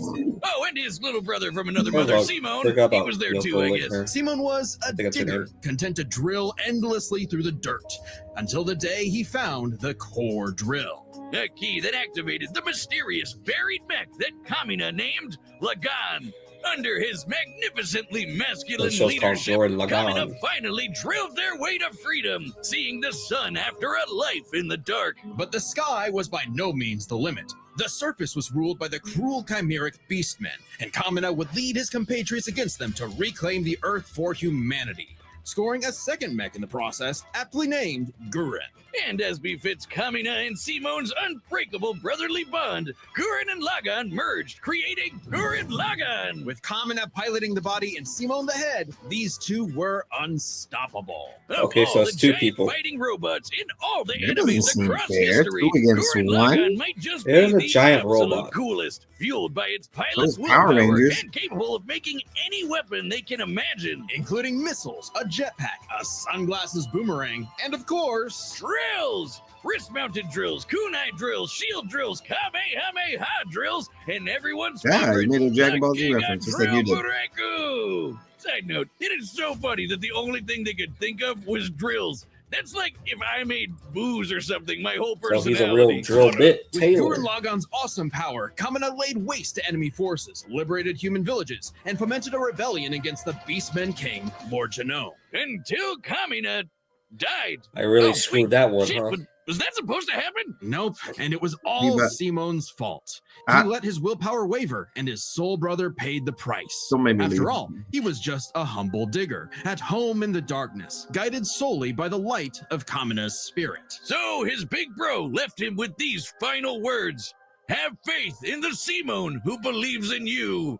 Oh, and his little brother from another mother, Simone. He was there too, I guess. Simone was a digger, content to drill endlessly through the dirt, until the day he found the core drill. A key that activated the mysterious buried mech that Kamina named Lagann. Under his magnificently masculine leadership, Kamina finally drilled their way to freedom, seeing the sun after a life in the dark. But the sky was by no means the limit. The surface was ruled by the cruel chimeric beastmen, and Kamina would lead his compatriots against them to reclaim the Earth for humanity, scoring a second mech in the process, aptly named Gurren. And as befits Kamina and Simone's unbreakable brotherly bond, Gurren and Lagann merged, creating Gurren Lagann. With Kamina piloting the body and Simone the head, these two were unstoppable. Okay, so it's two people fighting robots in all the enemies across history. Gurren Lagann might just be the giant absolute robot. Coolest, fueled by its pilot's Power willpower Rangers. and capable of making any weapon they can imagine, including missiles, a jetpack, a sunglasses boomerang, and of course, drills, wrist-mounted drills, kunai drills, shield drills, kamehameha drills, and everyone's favorite, you made a Dragon Ball Z reference, just like you did. Bureku. Side note, it is so funny that the only thing they could think of was drills. That's like if I made booze or something, my whole personality. So he's a real drill bit tailor. With Gurren Lagann's awesome power, Kamina laid waste to enemy forces, liberated human villages, and fomented a rebellion against the Beastmen King, Lord Genome. Until Kamina died. I really screwed that one, huh? But was that supposed to happen? Nope, and it was all Simone's fault. He let his willpower waver, and his soul brother paid the price. After all, he was just a humble digger, at home in the darkness, guided solely by the light of Kamina's spirit. So his big bro left him with these final words. Have faith in the Simone who believes in you.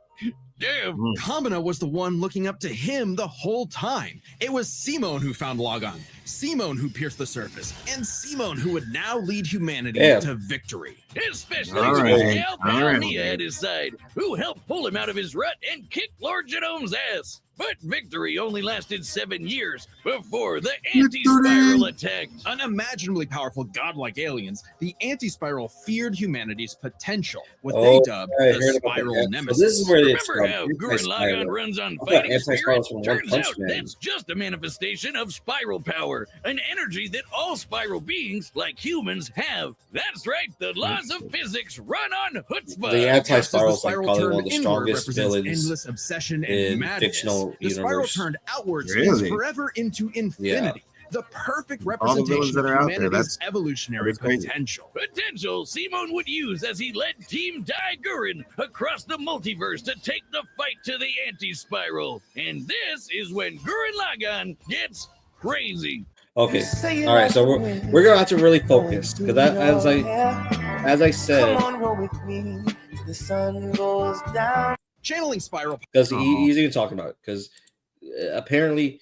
Damn. Kamina was the one looking up to him the whole time. It was Simone who found Lagann, Simone who pierced the surface, and Simone who would now lead humanity Damn. to victory. Especially All with right, his gal all pal right. Nia at his side, who helped pull him out of his rut and kick Lord Genome's ass. But victory only lasted 7 years before the anti-spiral attacked. Unimaginably powerful godlike aliens, the anti-spiral feared humanity's potential, what Oh, they dubbed I the heard about spiral that. nemesis. So this is where it's Remember from. how Gurren Anti-spiral. Lagann runs on I thought fighting anti-spiral spirit? from One Turns Punch out Man. that's just a manifestation of spiral power, an energy that all spiral beings, like humans, have. That's right, the laws of physics run on The chutzpah. anti-spiral is like spiral probably one turned of the inward strongest represents villains endless obsession in and madness. fictional The spiral universe. turned outwards Really? spins forever into infinity. The perfect All the villains representation that of are out there, humanity's that's evolutionary crazy. potential. Potential Simone would use as he led Team Dai Gurren across the multiverse to take the fight to the anti-spiral. And this is when Gurren Lagann gets crazy. Okay. All right. So we're gonna have to really focus because as I said, Come on, roll with me. The sun goes down. Channeling spiral because he's even talking about it because apparently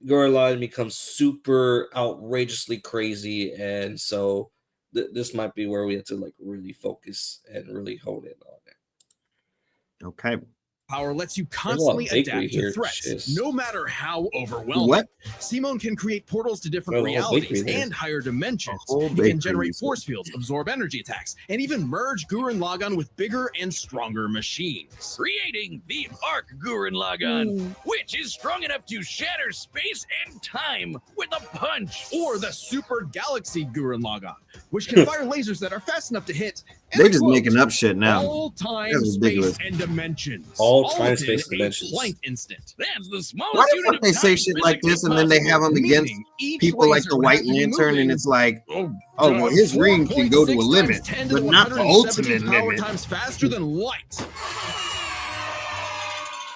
Gurren Lagann becomes super outrageously crazy, and so this might be where we have to like really focus and really hone in on it. Okay. power lets you a lot of constantly bakery adapt here. to threats, Jeez. no matter how overwhelming. What? Simone can create portals to different Well, a whole realities bakery there. and higher dimensions. A whole He bakery, can generate you said. force fields, absorb energy attacks, and even merge Gurren Lagann with bigger and stronger machines. creating the Arc Gurren Lagann, which is strong enough to shatter space and time with a punch. Or the Super Galaxy Gurren Lagann, which can fire lasers that are fast enough to hit. and They're I just quote, making up shit now. all time, That's space, ridiculous. and dimensions. All time, within space, a dimensions. Blank instant. That's the smallest Why the unit fuck of they say time shit like physically this and then they have them against Meaning each people like laser the would White have to be Lantern, and moving, it's like, oh, well, his ring can go to a 4.6 limit, times 10 to but the not the 117th ultimate power limit. times faster than light.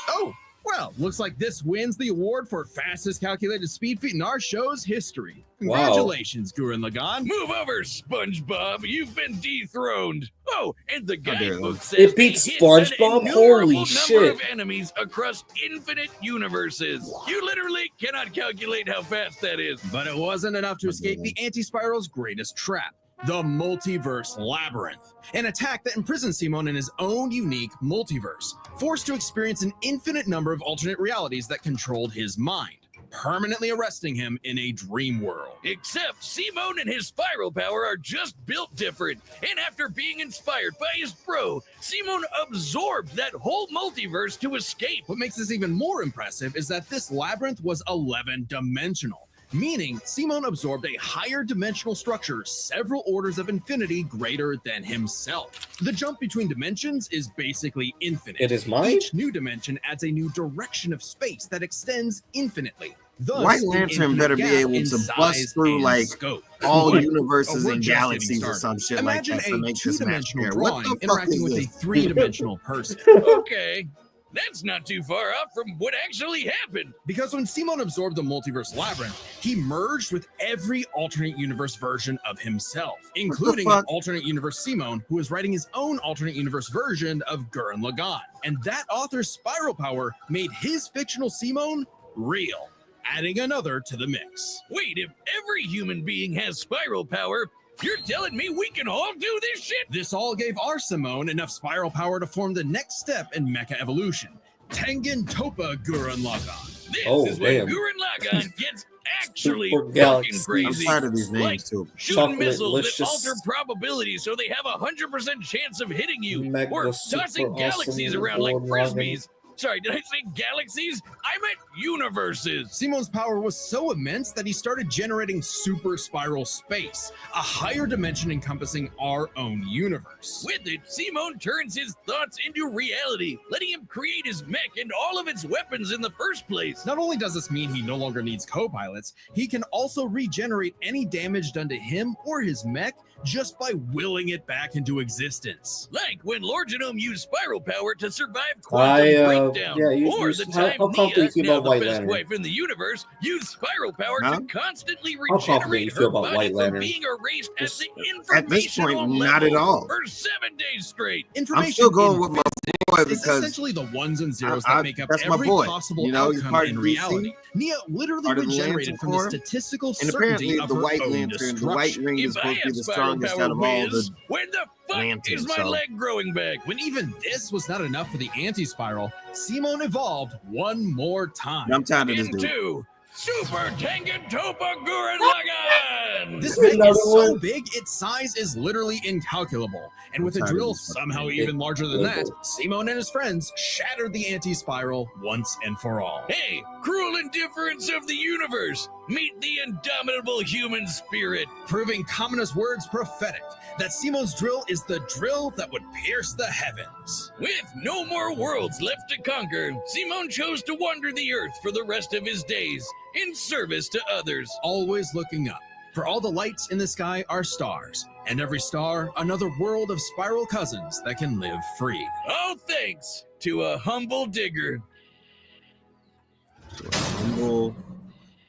Oh, well, looks like this wins the award for fastest calculated speed feat in our show's history. Wow. Congratulations, Gurren Lagann. Move over, SpongeBob. You've been dethroned. Oh, and the How dare guidebook they. says It beats they hit an SpongeBob? innumerable Holy number shit. of enemies across infinite universes. You literally cannot calculate how fast that is. But it wasn't enough to escape the anti-spiral's greatest trap, the multiverse labyrinth, an attack that imprisons Simon in his own unique multiverse, forced to experience an infinite number of alternate realities that controlled his mind, permanently arresting him in a dream world. Except Simone and his spiral power are just built different. And after being inspired by his bro, Simone absorbed that whole multiverse to escape. What makes this even more impressive is that this labyrinth was 11-dimensional, meaning Simone absorbed a higher dimensional structure several orders of infinity greater than himself. The jump between dimensions is basically infinite. It is mine? Each new dimension adds a new direction of space that extends infinitely. Thus, White an Lantern infinite better be gap able in to size bust through, and like, scope. all What? universes We're and just getting galaxies or started. some shit Imagine like that to a make this match two-dimensional fair. What drawing the fuck interacting is with a this? three-dimensional person. Okay, that's not too far off from what actually happened. Because when Simon absorbed the multiverse labyrinth, he merged with every alternate universe version of himself, including an fuck? alternate universe Simon, who is writing his own alternate universe version of Gurren Lagann. And that author's spiral power made his fictional Simon real, adding another to the mix. Wait, if every human being has spiral power, you're telling me we can all do this shit? This all gave our Simone enough spiral power to form the next step in mecha evolution, Tengen Toppa Gurren Lagann. This Oh, is when damn. Gurren Lagann gets actually Super fucking Galaxy. I'm crazy. tired of these names Like, too. Shooting Chocolate missiles that delicious. alter probabilities so they have a 100% chance of hitting you. Mega or super tossing galaxies awesome around like Gurren Lagann. frisbees. Sorry, did I say galaxies? I meant universes. Simon's power was so immense that he started generating super spiral space, a higher dimension encompassing our own universe. With it, Simone turns his thoughts into reality, letting him create his mech and all of its weapons in the first place. Not only does this mean he no longer needs co-pilots, he can also regenerate any damage done to him or his mech just by willing it back into existence. Like when Lord Genome used spiral power to survive quantum breakdown. yeah, you- or you- the how time confident Nia, you feel now about the White best Lantern? wife in the universe, used spiral power Huh? to constantly How confident regenerate you her feel about body White from Lantern? being erased at the At this informational point, level not at all. for 7 days straight. I'm still going with my boy It's because essentially the ones and zeros I- that make up that's my every boy. possible You know, he's outcome part in of DC, reality. Neo literally part of the regenerated Lantern from the Corps, statistical and certainty apparently of the her White own Lantern, the White destruction. Ring is If supposed I to be had the spiral strongest power out of all whiz, the when the fuck lanterns. is my So leg growing back? When even this was not enough for the anti-spiral, Simone evolved one more time. I'm tired of this dude. Into Super Tengen Toppa Gurren Lagann! This thing Another is so one? big, its size is literally incalculable. And with a I'm tired of drill this fucking somehow thing. even larger than that, Incredible. Simone and his friends shattered the anti-spiral once and for all. Hey, cruel indifference of the universe! Meet the indomitable human spirit! Proving Kamina's words prophetic, that Simone's drill is the drill that would pierce the heavens. With no more worlds left to conquer, Simon chose to wander the earth for the rest of his days, in service to others. Always looking up, for all the lights in the sky are stars, and every star another world of spiral cousins that can live free. All thanks to a humble digger. humble.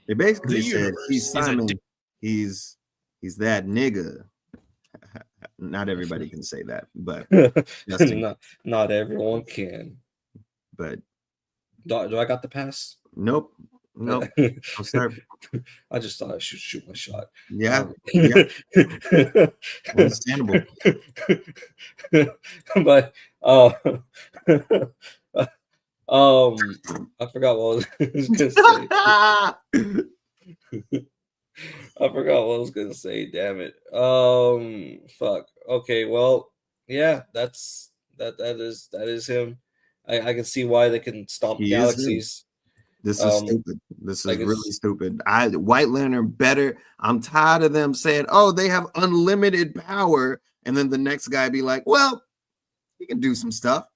They basically The said universe he's is a Simon. He's that nigga. Not everybody can say that, but not everyone can. but Do I got the pass? nope. I'm sorry. I just thought I should shoot my shot. Yeah, yeah, understandable. But I forgot what I was gonna say. I forgot what I was gonna say. Damn it. Fuck. Okay. Well, yeah. That is him. I can see why they can stomp He is galaxies. This is stupid. This is like it's- really stupid. White Lantern better. I'm tired of them saying, "Oh, they have unlimited power," and then the next guy be like, "Well, he can do some stuff.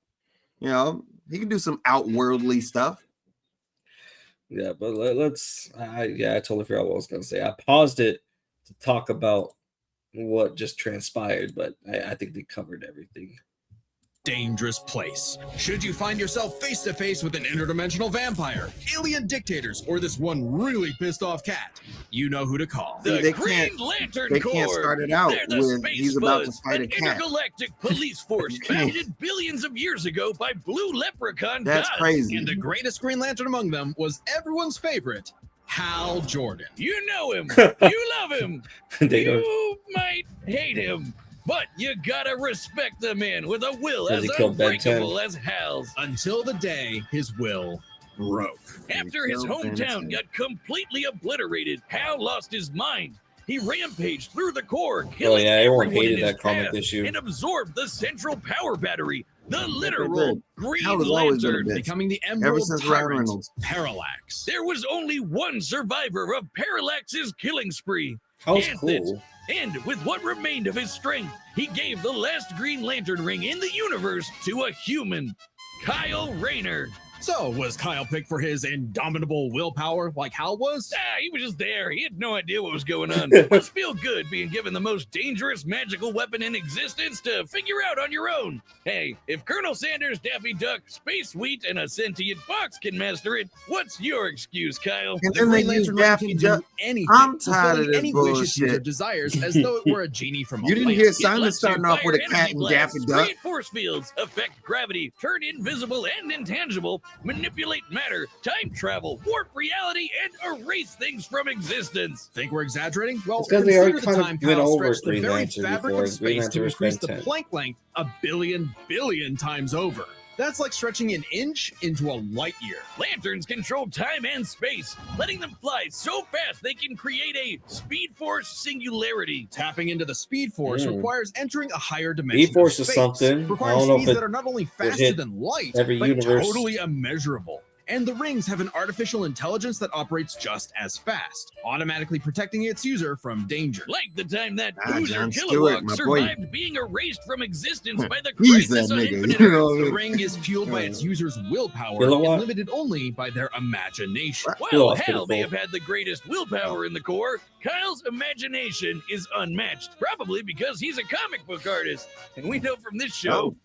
You know, he can do some outworldly stuff." Yeah, but let's. I totally forgot what I was gonna say. I paused it to talk about what just transpired, but I think they covered everything. Dangerous place. Should you find yourself face to face with an interdimensional vampire, alien dictators, or this one really pissed off cat, you know who to call. The They Green can't- Lantern they Corps. can't start it out They're the with Space he's about to Fuzz, fight a an cat. intergalactic police force You can't. founded billions of years ago by blue leprechaun That's gods. crazy. And the greatest Green Lantern among them was everyone's favorite, Hal Jordan. You know him. You love him. They don't- You might hate him. But you gotta respect the man with a will Does as he kill Ben 10? unbreakable as Hal's. Until the day his will broke. After his killed Ben hometown 10. got completely obliterated, Hal lost his mind. He rampaged through the core, killing everyone everyone hated in his that comic path, issue. and absorbed the central power battery, the did. literal Green Hal has always been a Lantern. bitch. Becoming the Ever Emerald since Ryan Tyrant, Reynolds. Parallax. There was only one survivor of Parallax's killing spree. How's And cool. And with what remained of his strength, he gave the last Green Lantern ring in the universe to a human, Kyle Rayner. So, was Kyle picked for his indomitable willpower like Hal was? He was just there. He had no idea what was going on. Must feel good being given the most dangerous magical weapon in existence to figure out on your own. Hey, if Colonel Sanders, Daffy Duck, Space Wheat, and a sentient fox can master it, what's your excuse, Kyle? And The then they Green use Lantern ring Daffy can do Duck. anything, I'm tired of fulfilling this any wishes user bullshit. desires as though it were a genie from a You didn't lamp. hear It Simon lets you starting off with a fire cat energy and blasts, Daffy Duck. create force fields, affect gravity, turn invisible and intangible, manipulate matter, time travel, warp reality, and erase things from existence. Think we're exaggerating? Well, It's 'cause they already consider the kind time of went Kyle over stretched the Green very Lantern fabric before. of Green space to Lantern increase the spent 10. Planck length a billion times over. That's like stretching an inch into a light year. Lanterns control time and space, letting them fly so fast they can create a speed force singularity. Tapping into the Speed Force Mm. requires entering a higher dimension. Speed Force of is space. something. I Requires don't know if speeds it that are not only would faster hit than light, every but universe. totally immeasurable. And the rings have an artificial intelligence that operates just as fast, automatically protecting its user from danger. Like the time that Ah, Boozer John Stewart, Kilowog my boy. survived being erased from existence by the He's crisis that on nigga. Infinite You Earth. know what I The mean? ring is fueled by its user's willpower Kilowatt? and limited only by their imagination. What? While Kilowog's Hal may have pitiful. had the greatest willpower in the Corps, Kyle's imagination is unmatched, probably because he's a comic book artist. And we know from this show,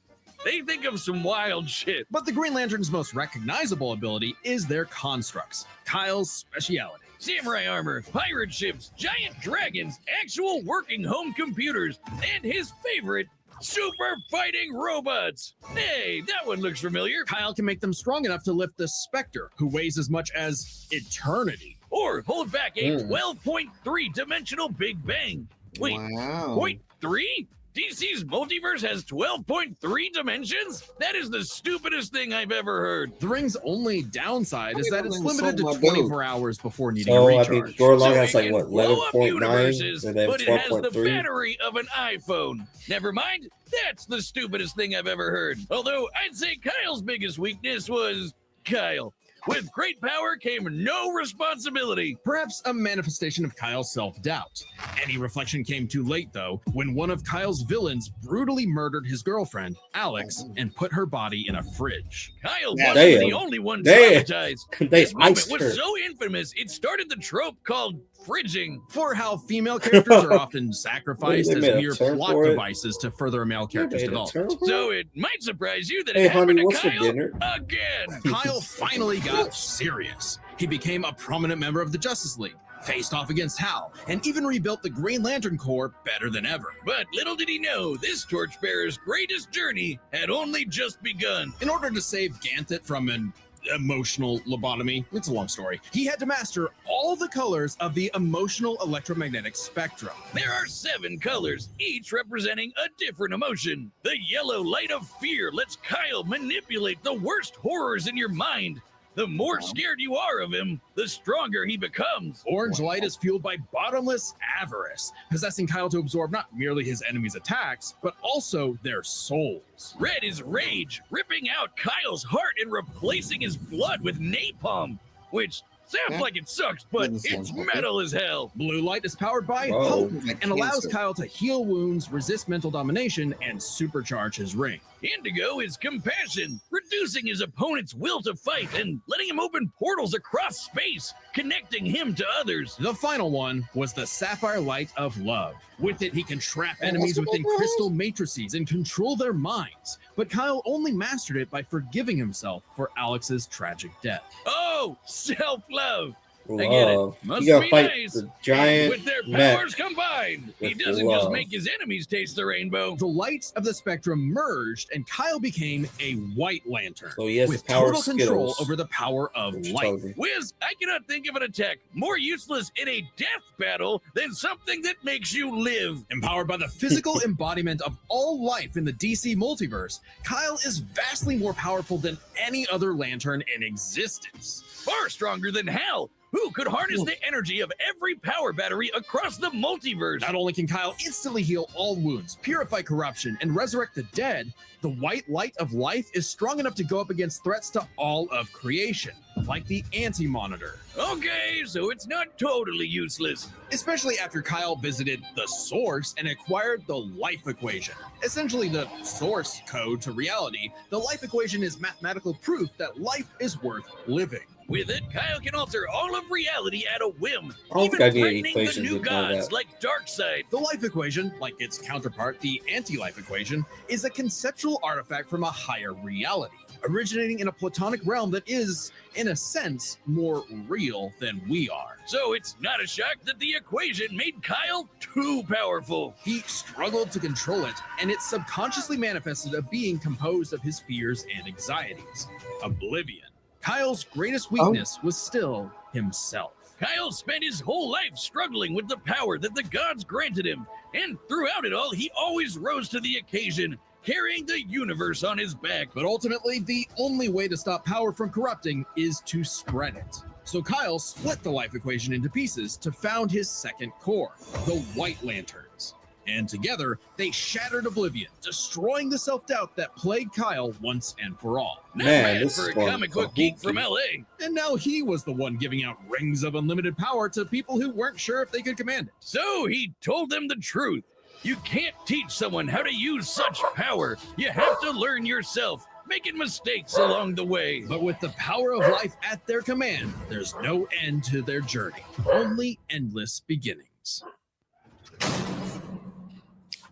they think of some wild shit. But the Green Lantern's most recognizable ability is their constructs, Kyle's speciality. Samurai armor, pirate ships, giant dragons, actual working home computers, and his favorite, Super Fighting Robots. Hey, that one looks familiar. Kyle can make them strong enough to lift the Spectre, who weighs as much as eternity. Or hold back a 12.3 dimensional Big Bang. Wait, Wow. 0.3? DC's multiverse has 12.3 dimensions? That is the stupidest thing I've ever heard. The ring's only downside is that it's Everything's limited to so my 24 hours before needing a So I recharge. think Thor Long So has it like can what, blow up 11.9, universes, and then but it has the 12.3. battery of an iPhone. Never mind, that's the stupidest thing I've ever heard. Although I'd say Kyle's biggest weakness was Kyle. With great power came no responsibility. Perhaps a manifestation of Kyle's self-doubt. Any reflection came too late, though, when one of Kyle's villains brutally murdered his girlfriend, Alex, and put her body in a fridge. Kyle Yeah, wasn't damn. the only one Damn. traumatized. They This moment iced was her. so infamous, it started the trope called fridging. For how female characters are often sacrificed They as made a mere term plot for it. devices to further a male character's Made a development. turn for So it? it might surprise you that Hey, it happened honey, what's to for Kyle dinner? again. Kyle finally got serious. He became a prominent member of the Justice League, faced off against Hal, and even rebuilt the Green Lantern Corps better than ever. But little did he know, this torchbearer's greatest journey had only just begun. In order to save Ganthet from an emotional lobotomy, it's a long story, he had to master all the colors of the emotional electromagnetic spectrum. There are 7 colors, each representing a different emotion. The yellow light of fear lets Kyle manipulate the worst horrors in your mind. The more scared you are of him, the stronger he becomes. Orange light is fueled by bottomless avarice, possessing Kyle to absorb not merely his enemies' attacks, but also their souls. Red is rage, ripping out Kyle's heart and replacing his blood with napalm, which sounds like it sucks, but Doesn't sound it's like metal as hell. Blue light is powered by Whoa. hope Like and allows cancer. Kyle to heal wounds, resist mental domination, and supercharge his ring. Indigo is compassion, reducing his opponent's will to fight and letting him open portals across space, connecting him to others. The final one was the sapphire light of love. With it, he can trap enemies that's what within it was? crystal matrices and control their minds. But Kyle only mastered it by forgiving himself for Alex's tragic death. Oh, self-love. I get it. Love. Must You gotta be fight nice. the giant With their mech. powers combined, he with doesn't just love. make his enemies taste the rainbow. The lights of the spectrum merged, and Kyle became a white lantern So he has with the power total of control Skittles. over the power of Which light. tells me. Wiz, I cannot think of an attack more useless in a death battle than something that makes you live. Empowered by the physical embodiment of all life in the DC multiverse, Kyle is vastly more powerful than any other lantern in existence. Far stronger than Hal, who could harness the energy of every power battery across the multiverse. Not only can Kyle instantly heal all wounds, purify corruption, and resurrect the dead, the white light of life is strong enough to go up against threats to all of creation, like the Anti-Monitor. Okay, so it's not totally useless. Especially after Kyle visited the Source and acquired the life equation. Essentially the source code to reality, the life equation is mathematical proof that life is worth living. With it, Kyle can alter all of reality at a whim, I don't even think I need threatening the equations new to know gods that. like Darkseid. The life equation, like its counterpart, the anti-life equation, is a conceptual artifact from a higher reality, originating in a platonic realm that is, in a sense, more real than we are. So it's not a shock that the equation made Kyle too powerful. He struggled to control it, and it subconsciously manifested a being composed of his fears and anxieties. Oblivion. Kyle's greatest weakness was still himself. Kyle spent his whole life struggling with the power that the gods granted him, and throughout it all, he always rose to the occasion, carrying the universe on his back. But ultimately, the only way to stop power from corrupting is to spread it. So Kyle split the life equation into pieces to found his second core, the White Lanterns. And together, they shattered Oblivion, destroying the self-doubt that plagued Kyle once and for all. Not Man, bad this for is a fun. comic book geek from LA. And now he was the one giving out rings of unlimited power to people who weren't sure if they could command it. So he told them the truth. You can't teach someone how to use such power. You have to learn yourself, making mistakes along the way. But with the power of life at their command, there's no end to their journey, only endless beginnings.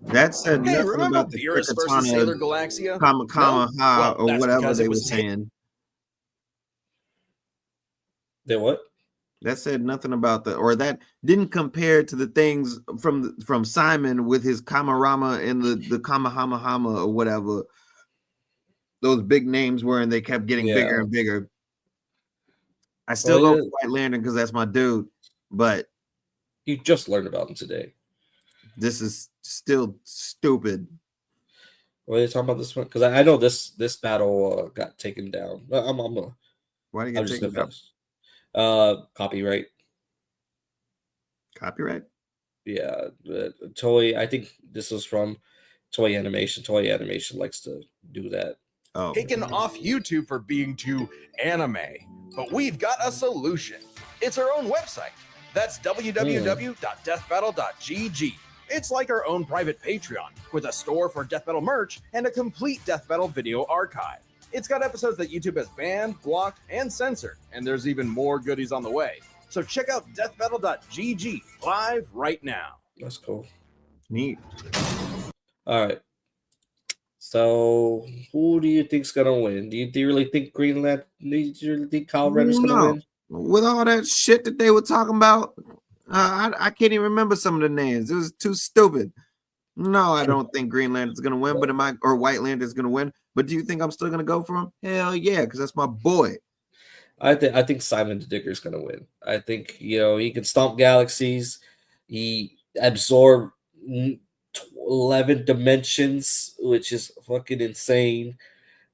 That said Hey, nothing remember about the Beerus versus Sailor Fricatana, Galaxia? Kamakama, Well, or that's whatever because they it were was saying. They what? That said nothing about that didn't compare to the things from Simon with his Kamarama and the Kamahamahama or whatever those big names were, and they kept getting bigger and bigger. I still go for White Lantern because that's my dude, but you just learned about him today. This is still stupid. What are you talking about this one? Because I know this battle got taken down. Why did it get taken down? Copyright. Copyright? Yeah, Toei. I think this was from Toei Animation. Toei Animation likes to do that. Oh, taken off YouTube for being too anime. But we've got a solution. It's our own website. That's www.deathbattle.gg. It's like our own private Patreon with a store for Death Battle merch and a complete Death Battle video archive. It's got episodes that YouTube has banned, blocked, and censored, and there's even more goodies on the way. So check out deathbattle.gg live right now. That's cool. Neat. All right. So, who do you think's gonna win? Do you really think Greenland? Do you really think Kyle Renner's gonna win? With all that shit that they were talking about, I can't even remember some of the names. It was too stupid. No, I don't think Green Lantern's gonna win, but White Lantern's gonna win. But do you think I'm still gonna go for him? Hell yeah, because that's my boy. I think Simon Digger's gonna win. I think he can stomp galaxies. He absorbed 11 dimensions, which is fucking insane.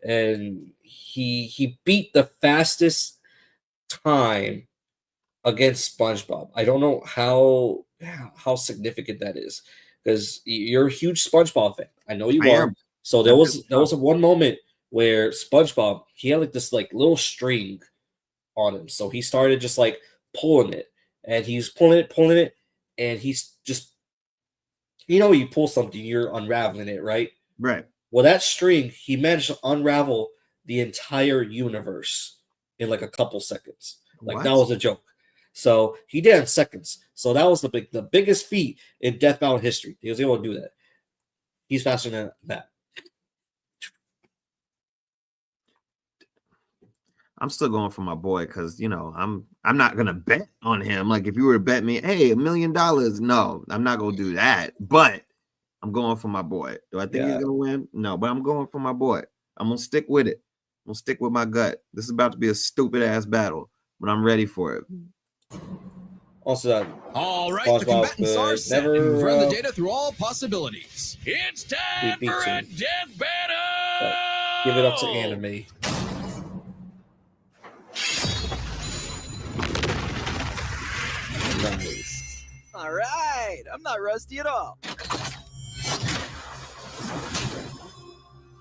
And he beat the fastest time against SpongeBob. I don't know how significant that is, because you're a huge SpongeBob fan. I know you are. So there was one moment where SpongeBob, he had this little string on him. So he started just pulling it, and he's pulling it, and he's just, you pull something, you're unraveling it, right? Right. Well, that string, he managed to unravel the entire universe in a couple seconds. That was a joke. So he did it in seconds. So that was the biggest feat in Death Battle history. He was able to do that. He's faster than that. I'm still going for my boy because I'm not gonna bet on him. Like if you were to bet me, hey, $1 million, no, I'm not gonna do that. But I'm going for my boy. Do I think he's gonna win? No, but I'm going for my boy. I'm gonna stick with it. I'm gonna stick with my gut. This is about to be a stupid ass battle, but I'm ready for it. Also, all right, the combatants are set. We've run the data through all possibilities. It's time for a death battle. Give it up to anime. Nice. All right, I'm not rusty at all.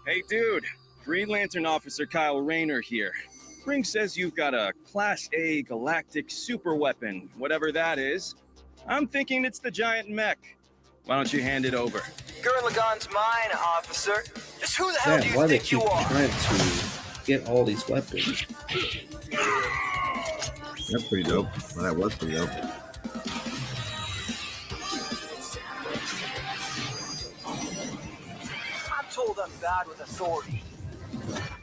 Hey, dude. Green Lantern Officer Kyle Rayner here. Ring says you've got a Class A galactic super weapon, whatever that is. I'm thinking it's the giant mech. Why don't you hand it over? Gurren Lagann's mine, officer. Just who the hell do you think you are? Trying to get all these weapons. That's pretty dope. Well, that was pretty dope. I'm told I'm bad with authority.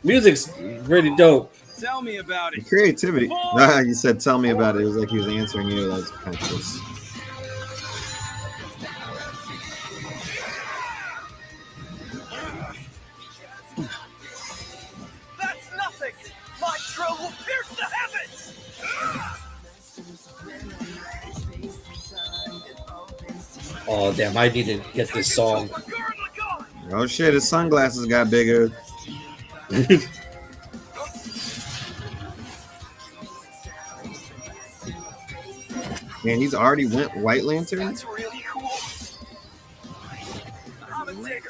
Music's pretty dope. Tell me about it. Creativity. You said tell me about it. It was like he was answering you. That's kind of close. That's nothing. My drill will pierce the heavens. Oh damn! I need to get this song. Oh shit! His sunglasses got bigger. Man, he's already went White Lantern? That's really cool. I'm a digger.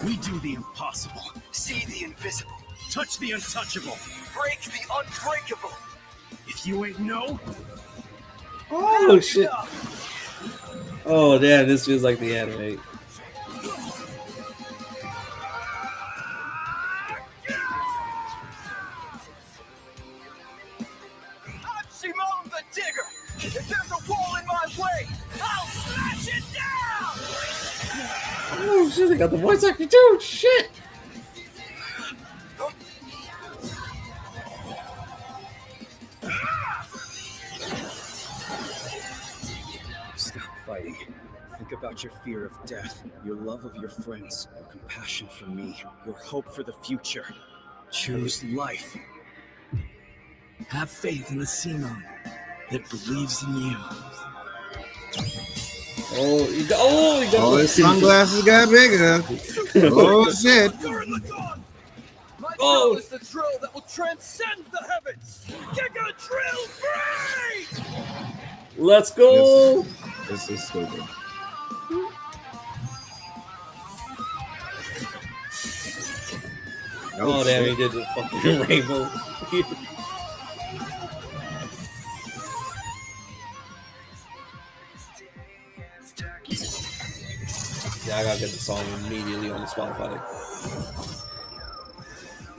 We do the impossible. See the invisible. Touch the untouchable. Break the unbreakable. If you ain't know. Oh shit. Oh damn, this feels like the anime. I'm Simone the Digger. If there's a wall in my way, I'll smash it down! Oh shit, they got the voice actor too. Shit. fighting. Think about your fear of death, your love of your friends, your compassion for me, your hope for the future. Choose life. Have faith in the Simone that believes in you. Oh, his sunglasses got bigger. Oh, shit. My drill is the drill that will transcend the heavens. Giga Drill Break! Let's go. This is stupid. Oh, damn, he did the fucking rainbow. Yeah, I gotta get the song immediately on the Spotify.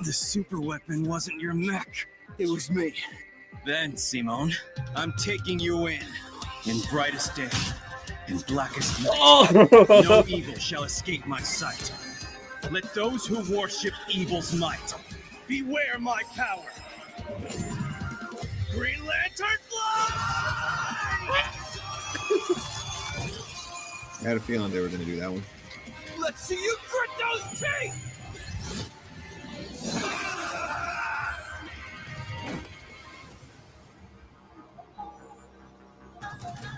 The super weapon wasn't your mech. It was me. Then, Simone, I'm taking you in brightest day, in blackest night. Oh! No evil shall escape my sight. Let those who worship evil's might beware my power. Green Lantern fly! I had a feeling they were going to do that one. Let's see you grit those teeth!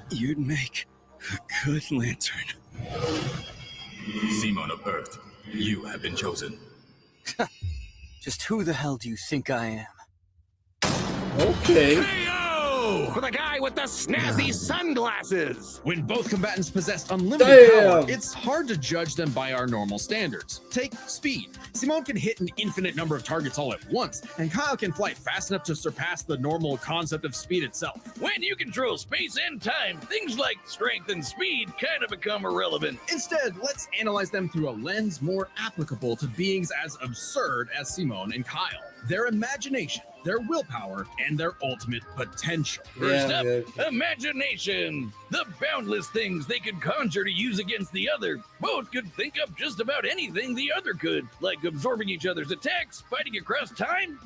You'd make a good lantern. Simone of Earth, you have been chosen. Just who the hell do you think I am? Okay. For the guy with the snazzy sunglasses! When both combatants possess unlimited power, Damn. it's hard to judge them by our normal standards. Take speed. Simone can hit an infinite number of targets all at once, and Kyle can fly fast enough to surpass the normal concept of speed itself. When you control space and time, things like strength and speed kind of become irrelevant. Instead, let's analyze them through a lens more applicable to beings as absurd as Simone and Kyle. Their imagination, their willpower, and their ultimate potential. First up, imagination. The boundless things they could conjure to use against the other. Both could think up just about anything the other could, like absorbing each other's attacks, fighting across time,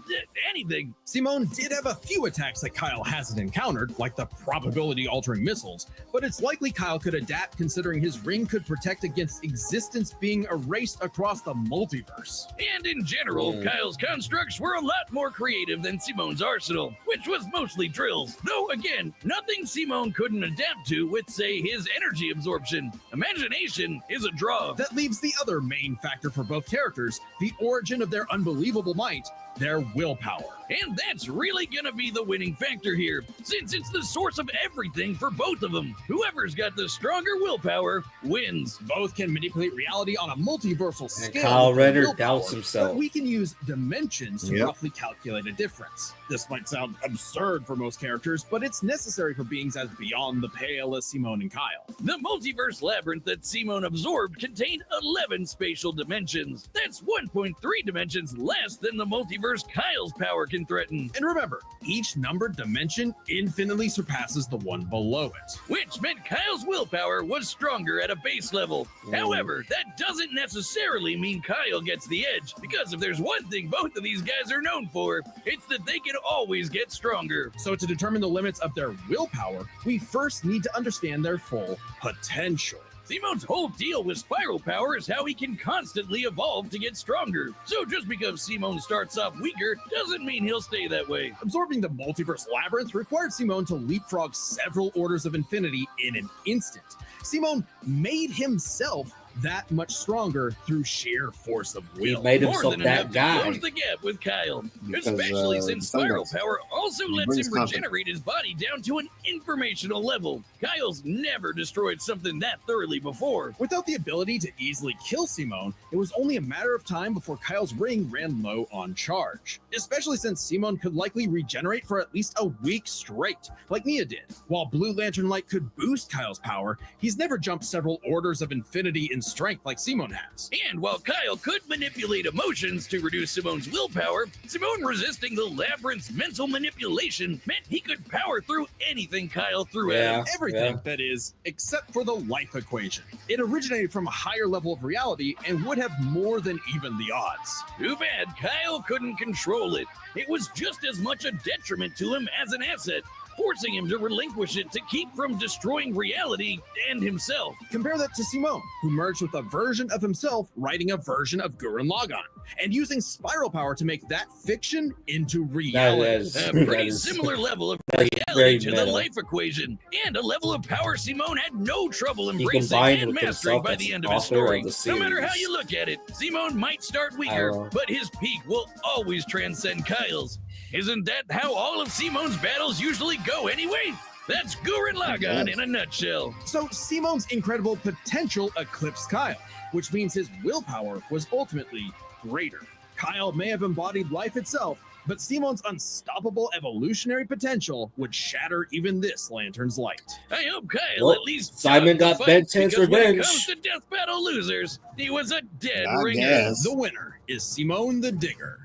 anything. Simone did have a few attacks that Kyle hasn't encountered, like the probability-altering missiles, but it's likely Kyle could adapt considering his ring could protect against existence being erased across the multiverse. And in general, Kyle's constructs were a lot more creative than Simone's arsenal, which was mostly drills. Though, again, nothing Simone couldn't adapt to with, say, his energy absorption. Imagination is a draw. That leaves the other main factor for both characters, the origin of their unbelievable might, their willpower. And that's really gonna be the winning factor here, since it's the source of everything for both of them. Whoever's got the stronger willpower wins. Both can manipulate reality on a multiversal scale. Kyle Renner doubts himself. But we can use dimensions to Yep. roughly calculate a difference. This might sound absurd for most characters, but it's necessary for beings as beyond the pale as Simone and Kyle. The multiverse labyrinth that Simone absorbed contained 11 spatial dimensions. That's 1.3 dimensions less than the multiverse Kyle's power can threaten. And remember, each numbered dimension infinitely surpasses the one below it. Which meant Kyle's willpower was stronger at a base level. However, that doesn't necessarily mean Kyle gets the edge, because if there's one thing both of these guys are known for, it's that they can always get stronger. So to determine the limits of their willpower, we first need to understand their full potential. Simone's whole deal with spiral power is how he can constantly evolve to get stronger. So just because Simone starts off weaker doesn't mean he'll stay that way. Absorbing the multiverse labyrinth required Simone to leapfrog several orders of infinity in an instant. Simone made himself that much stronger through sheer force of will. He made More himself than that enough to guy. close the gap with Kyle, Because, especially since spiral sunglasses. power also lets brings him confidence. regenerate his body down to an informational level. Kyle's never destroyed something that thoroughly before. Without the ability to easily kill Simone, it was only a matter of time before Kyle's ring ran low on charge. Especially since Simone could likely regenerate for at least a week straight, like Nia did. While Blue Lantern Light could boost Kyle's power, he's never jumped several orders of infinity in strength like Simone has. And while Kyle could manipulate emotions to reduce Simone's willpower, Simone resisting the labyrinth's mental manipulation meant he could power through anything Kyle threw at him. Everything, that is, except for the life equation. It originated from a higher level of reality and would have more than even the odds. Too bad Kyle couldn't control it. It was just as much a detriment to him as an asset. forcing him to relinquish it to keep from destroying reality and himself. Compare that to Simone, who merged with a version of himself, writing a version of Gurren Lagann, and using spiral power to make that fiction into reality. A pretty similar level of reality to the life equation, and a level of power Simone had no trouble embracing and mastering by the end of his story. No matter how you look at it, Simone might start weaker, but his peak will always transcend Kyle's. Isn't that how all of Simone's battles usually go anyway? That's Gurren Lagann in a nutshell. So Simone's incredible potential eclipsed Kyle, which means his willpower was ultimately greater. Kyle may have embodied life itself, but Simone's unstoppable evolutionary potential would shatter even this lantern's light. I hope Kyle at least Simon got Ben 10's revenge. When it comes to death battle losers, he was a dead ringer. The winner is Simone the Digger.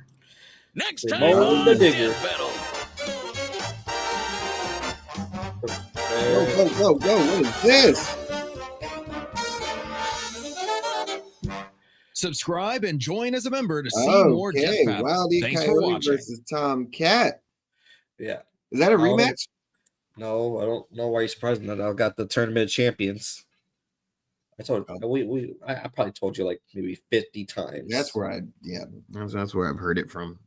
Next time on the Death Battle. Go, what is this? Subscribe and join as a member to see more Death Battle. Wildy Thanks Coyote for watching. versus Tom Cat. Yeah. Is that a rematch? No, I don't know why you're surprised that I got the tournament champions. I told I probably told you like maybe 50 times. That's where that's where I've heard it from.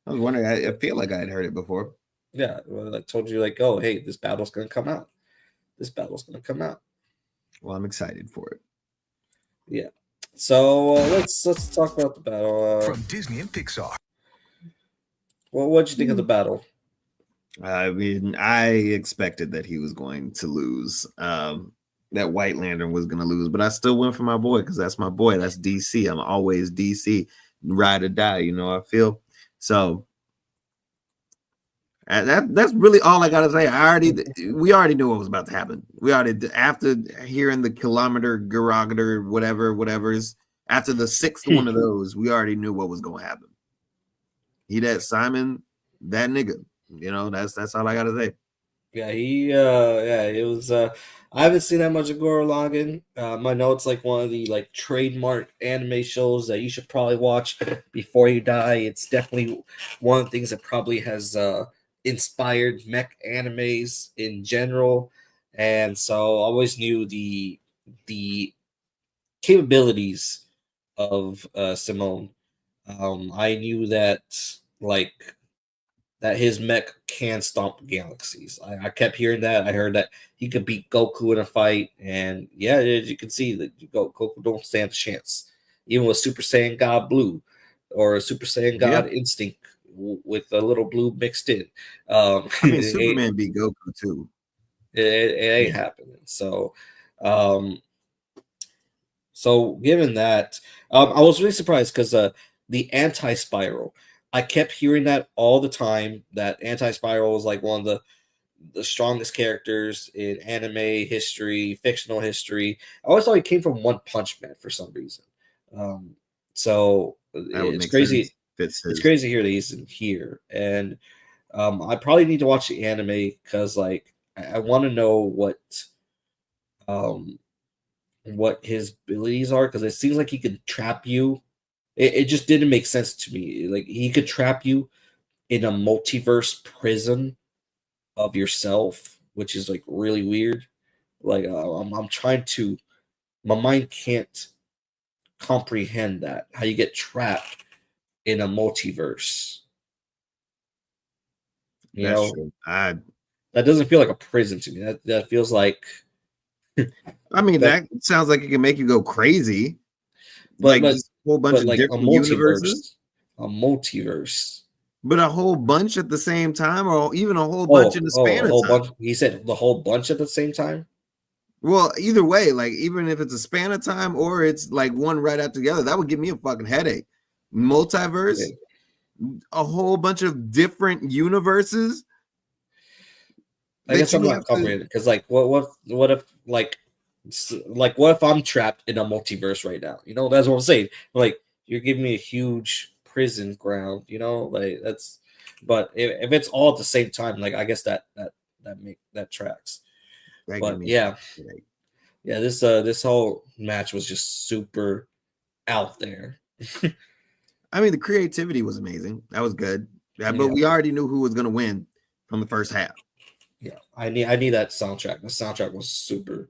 I was wondering, I feel like I had heard it before. Yeah, well, I told you, like, oh, hey, this battle's gonna come out. This battle's gonna come out. Well, I'm excited for it. Yeah. So let's talk about the battle. From Disney and Pixar. Well, what'd you think of the battle? I mean, I expected that he was going to lose. That White Lantern was going to lose, but I still went for my boy because that's my boy. That's DC. I'm always DC, ride or die. You know, I feel so. And that's really all I gotta say. We already knew what was about to happen. We already, after hearing the kilometer, garometer, whatever's after the sixth one of those, we already knew what was going to happen. That Simon, that nigga. You know, that's all I gotta say. Yeah, it was. I haven't seen that much of Gurren Lagann. I know it's like one of the like trademark anime shows that you should probably watch before you die. It's definitely one of the things that probably has inspired mech animes in general, and so I always knew the capabilities of Simone. I knew that that his mech can stomp galaxies. I kept hearing that. I heard that he could beat Goku in a fight, and yeah, as you can see, that Goku don't stand a chance, even with Super Saiyan God Blue or Super Saiyan God Instinct with a little blue mixed in. I mean, Superman beat Goku too. It ain't happening. So, so given that, I was really surprised because the anti-spiral. I kept hearing that all the time. That anti-spiral was like one of the strongest characters in anime history, fictional history. I always thought he came from One Punch Man for some reason. So it's crazy. It's crazy to hear that he's in here, and I probably need to watch the anime because, like, I want to know what his abilities are because it seems like he could trap you. It just didn't make sense to me. Like he could trap you in a multiverse prison of yourself, which is like really weird. Like I'm trying to, my mind can't comprehend that how you get trapped in a multiverse. You know, that doesn't feel like a prison to me. That feels like. I mean, that sounds like it can make you go crazy. Like a whole bunch of like different universes. A multiverse. But a whole bunch at the same time, or even a whole bunch in the span of time. He said the whole bunch at the same time. Well, either way, like even if it's a span of time or it's like one right after together, that would give me a fucking headache. Multiverse, a whole bunch of different universes. I guess I'm not comprehending because, like, what if what if I'm trapped in a multiverse right now? You know, that's what I'm saying. Like, you're giving me a huge prison ground. You know, like that's. But if it's all at the same time, like I guess that tracks. But yeah, this whole match was just super out there. I mean, the creativity was amazing. That was good. Yeah, but we already knew who was going to win from the first half. Yeah, I need that soundtrack. The soundtrack was super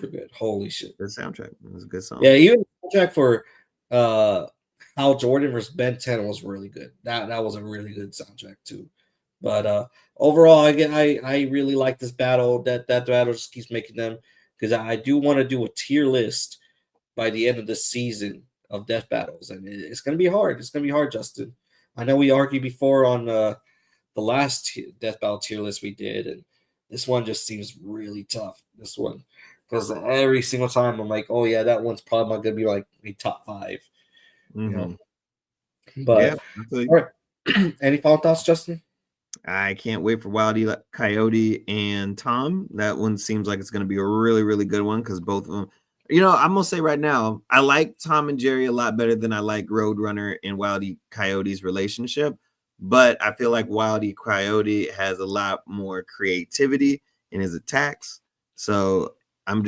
good. Holy shit. Good soundtrack. It was a good song. Yeah, even the soundtrack for Hal Jordan versus Ben 10 was really good. That was a really good soundtrack too. But overall, I really like this battle. That battle just keeps making them, because I do want to do a tier list by the end of the season of death battles, and it's gonna be hard. It's gonna be hard, Justin. I know we argued before on the last death battle tier list we did, and this one just seems really tough. This one, because every single time I'm like, oh yeah, that one's probably not gonna be like a top 5. You know, but yeah, all right. Any final thoughts, Justin? I can't wait for Wile E. Coyote and Tom. That one seems like it's going to be a really, really good one because both of them. You know, I'm gonna say right now, I like Tom and Jerry a lot better than I like Roadrunner and Wile E. Coyote's relationship. But I feel like Wile E. Coyote has a lot more creativity in his attacks. So I'm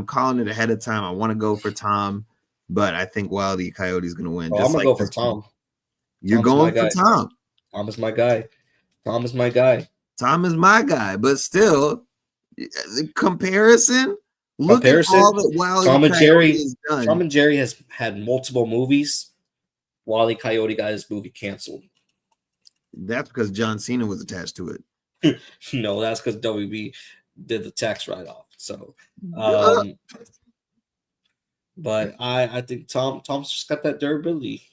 calling it ahead of time. I want to go for Tom, but I think Wile E. Coyote is going to win. I'm gonna go for Tom. You're going for Tom. Tom is my guy. Tom is my guy. Tom is my guy, but still, the comparison. Look at all that Wile E. Tom and Jerry has done. Tom and Jerry has had multiple movies. Wile E. Coyote got his movie canceled. That's because John Cena was attached to it. No, that's because WB did the tax write-off. So, but I think Tom's just got that durability.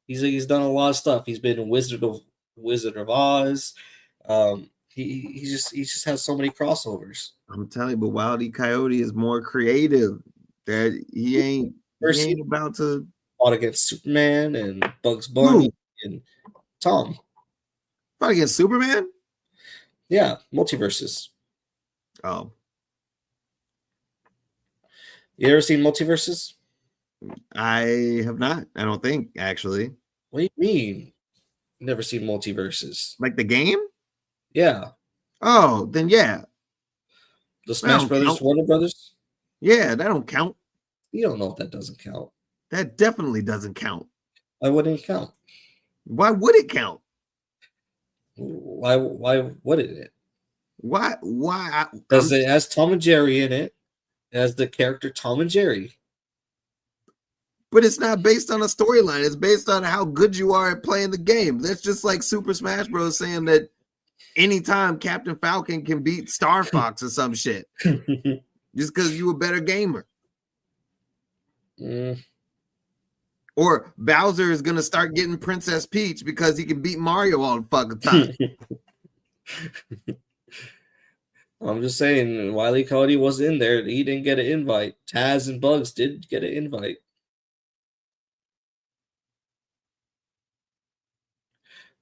He's done a lot of stuff. He's been in Wizard of Oz. He just has so many crossovers. I'm telling you, but Wile E. Coyote is more creative. That he ain't about to fought against Superman and Bugs Bunny and Tom. Fought against Superman? Yeah, multiverses. Oh. You ever seen Multiverses? I have not. I don't think, actually. What do you mean? Never seen Multiverses? Like the game? Yeah. Oh, then yeah. The Smash Brothers, Warner Brothers? Yeah, that don't count. You don't know if that doesn't count. That definitely doesn't count. Why wouldn't it count? Why would it count? Why wouldn't it? Why? Because it has Tom and Jerry in it. It has the character Tom and Jerry. But it's not based on a storyline. It's based on how good you are at playing the game. That's just like Super Smash Bros. Saying that anytime Captain Falcon can beat Star Fox or some shit. Just because you a better gamer. Or Bowser is going to start getting Princess Peach because he can beat Mario all the fucking time. I'm just saying, Wile E. Coyote was in there. He didn't get an invite. Taz and Bugs did get an invite.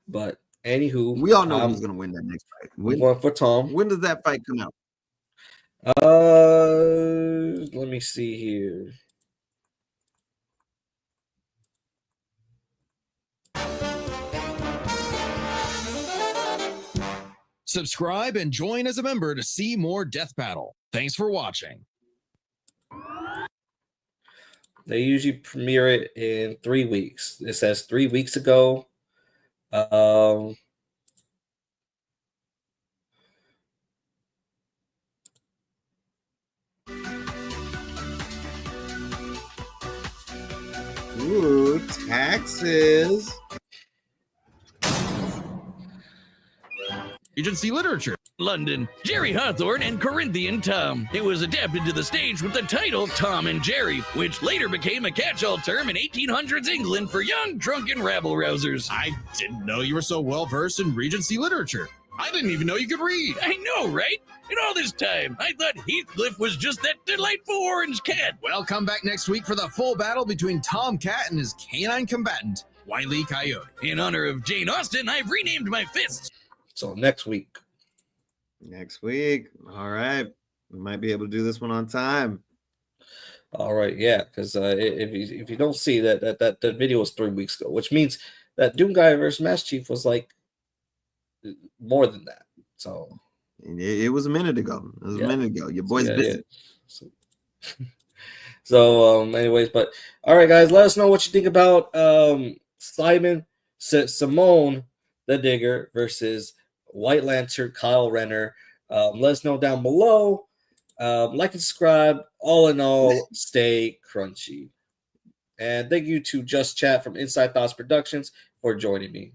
But anywho, we all know who's going to win that next fight. I'm going for Tom. When does that fight come out? Let me see here. Subscribe and join as a member to see more Death Battle. Thanks for watching. They usually premiere it in 3 weeks. It says 3 weeks ago. Ooh, taxes. Agency literature. London, Jerry Hawthorne and Corinthian Tom. It was adapted to the stage with the title Tom and Jerry, which later became a catch-all term in 1800s England for young, drunken rabble-rousers. I didn't know you were so well-versed in Regency literature. I didn't even know you could read. I know, right? And all this time, I thought Heathcliff was just that delightful orange cat. Well, come back next week for the full battle between Tom Cat and his canine combatant, Wile E. Coyote. In honor of Jane Austen, I've renamed my fists. So next week. Next week. All right. We might be able to do this one on time. All right. Yeah. Because if you don't see that video was 3 weeks ago, which means that Doom Guy versus Master Chief was like more than that. So it was a minute ago. It was a minute ago. Your boy's busy. Yeah. So anyways, but all right, guys, let us know what you think about Simone the Digger versus White Lantern, Kyle Renner. Let us know down below. Like and subscribe. All in all, stay crunchy. And thank you to Just Chat from Inside Thoughts Productions for joining me.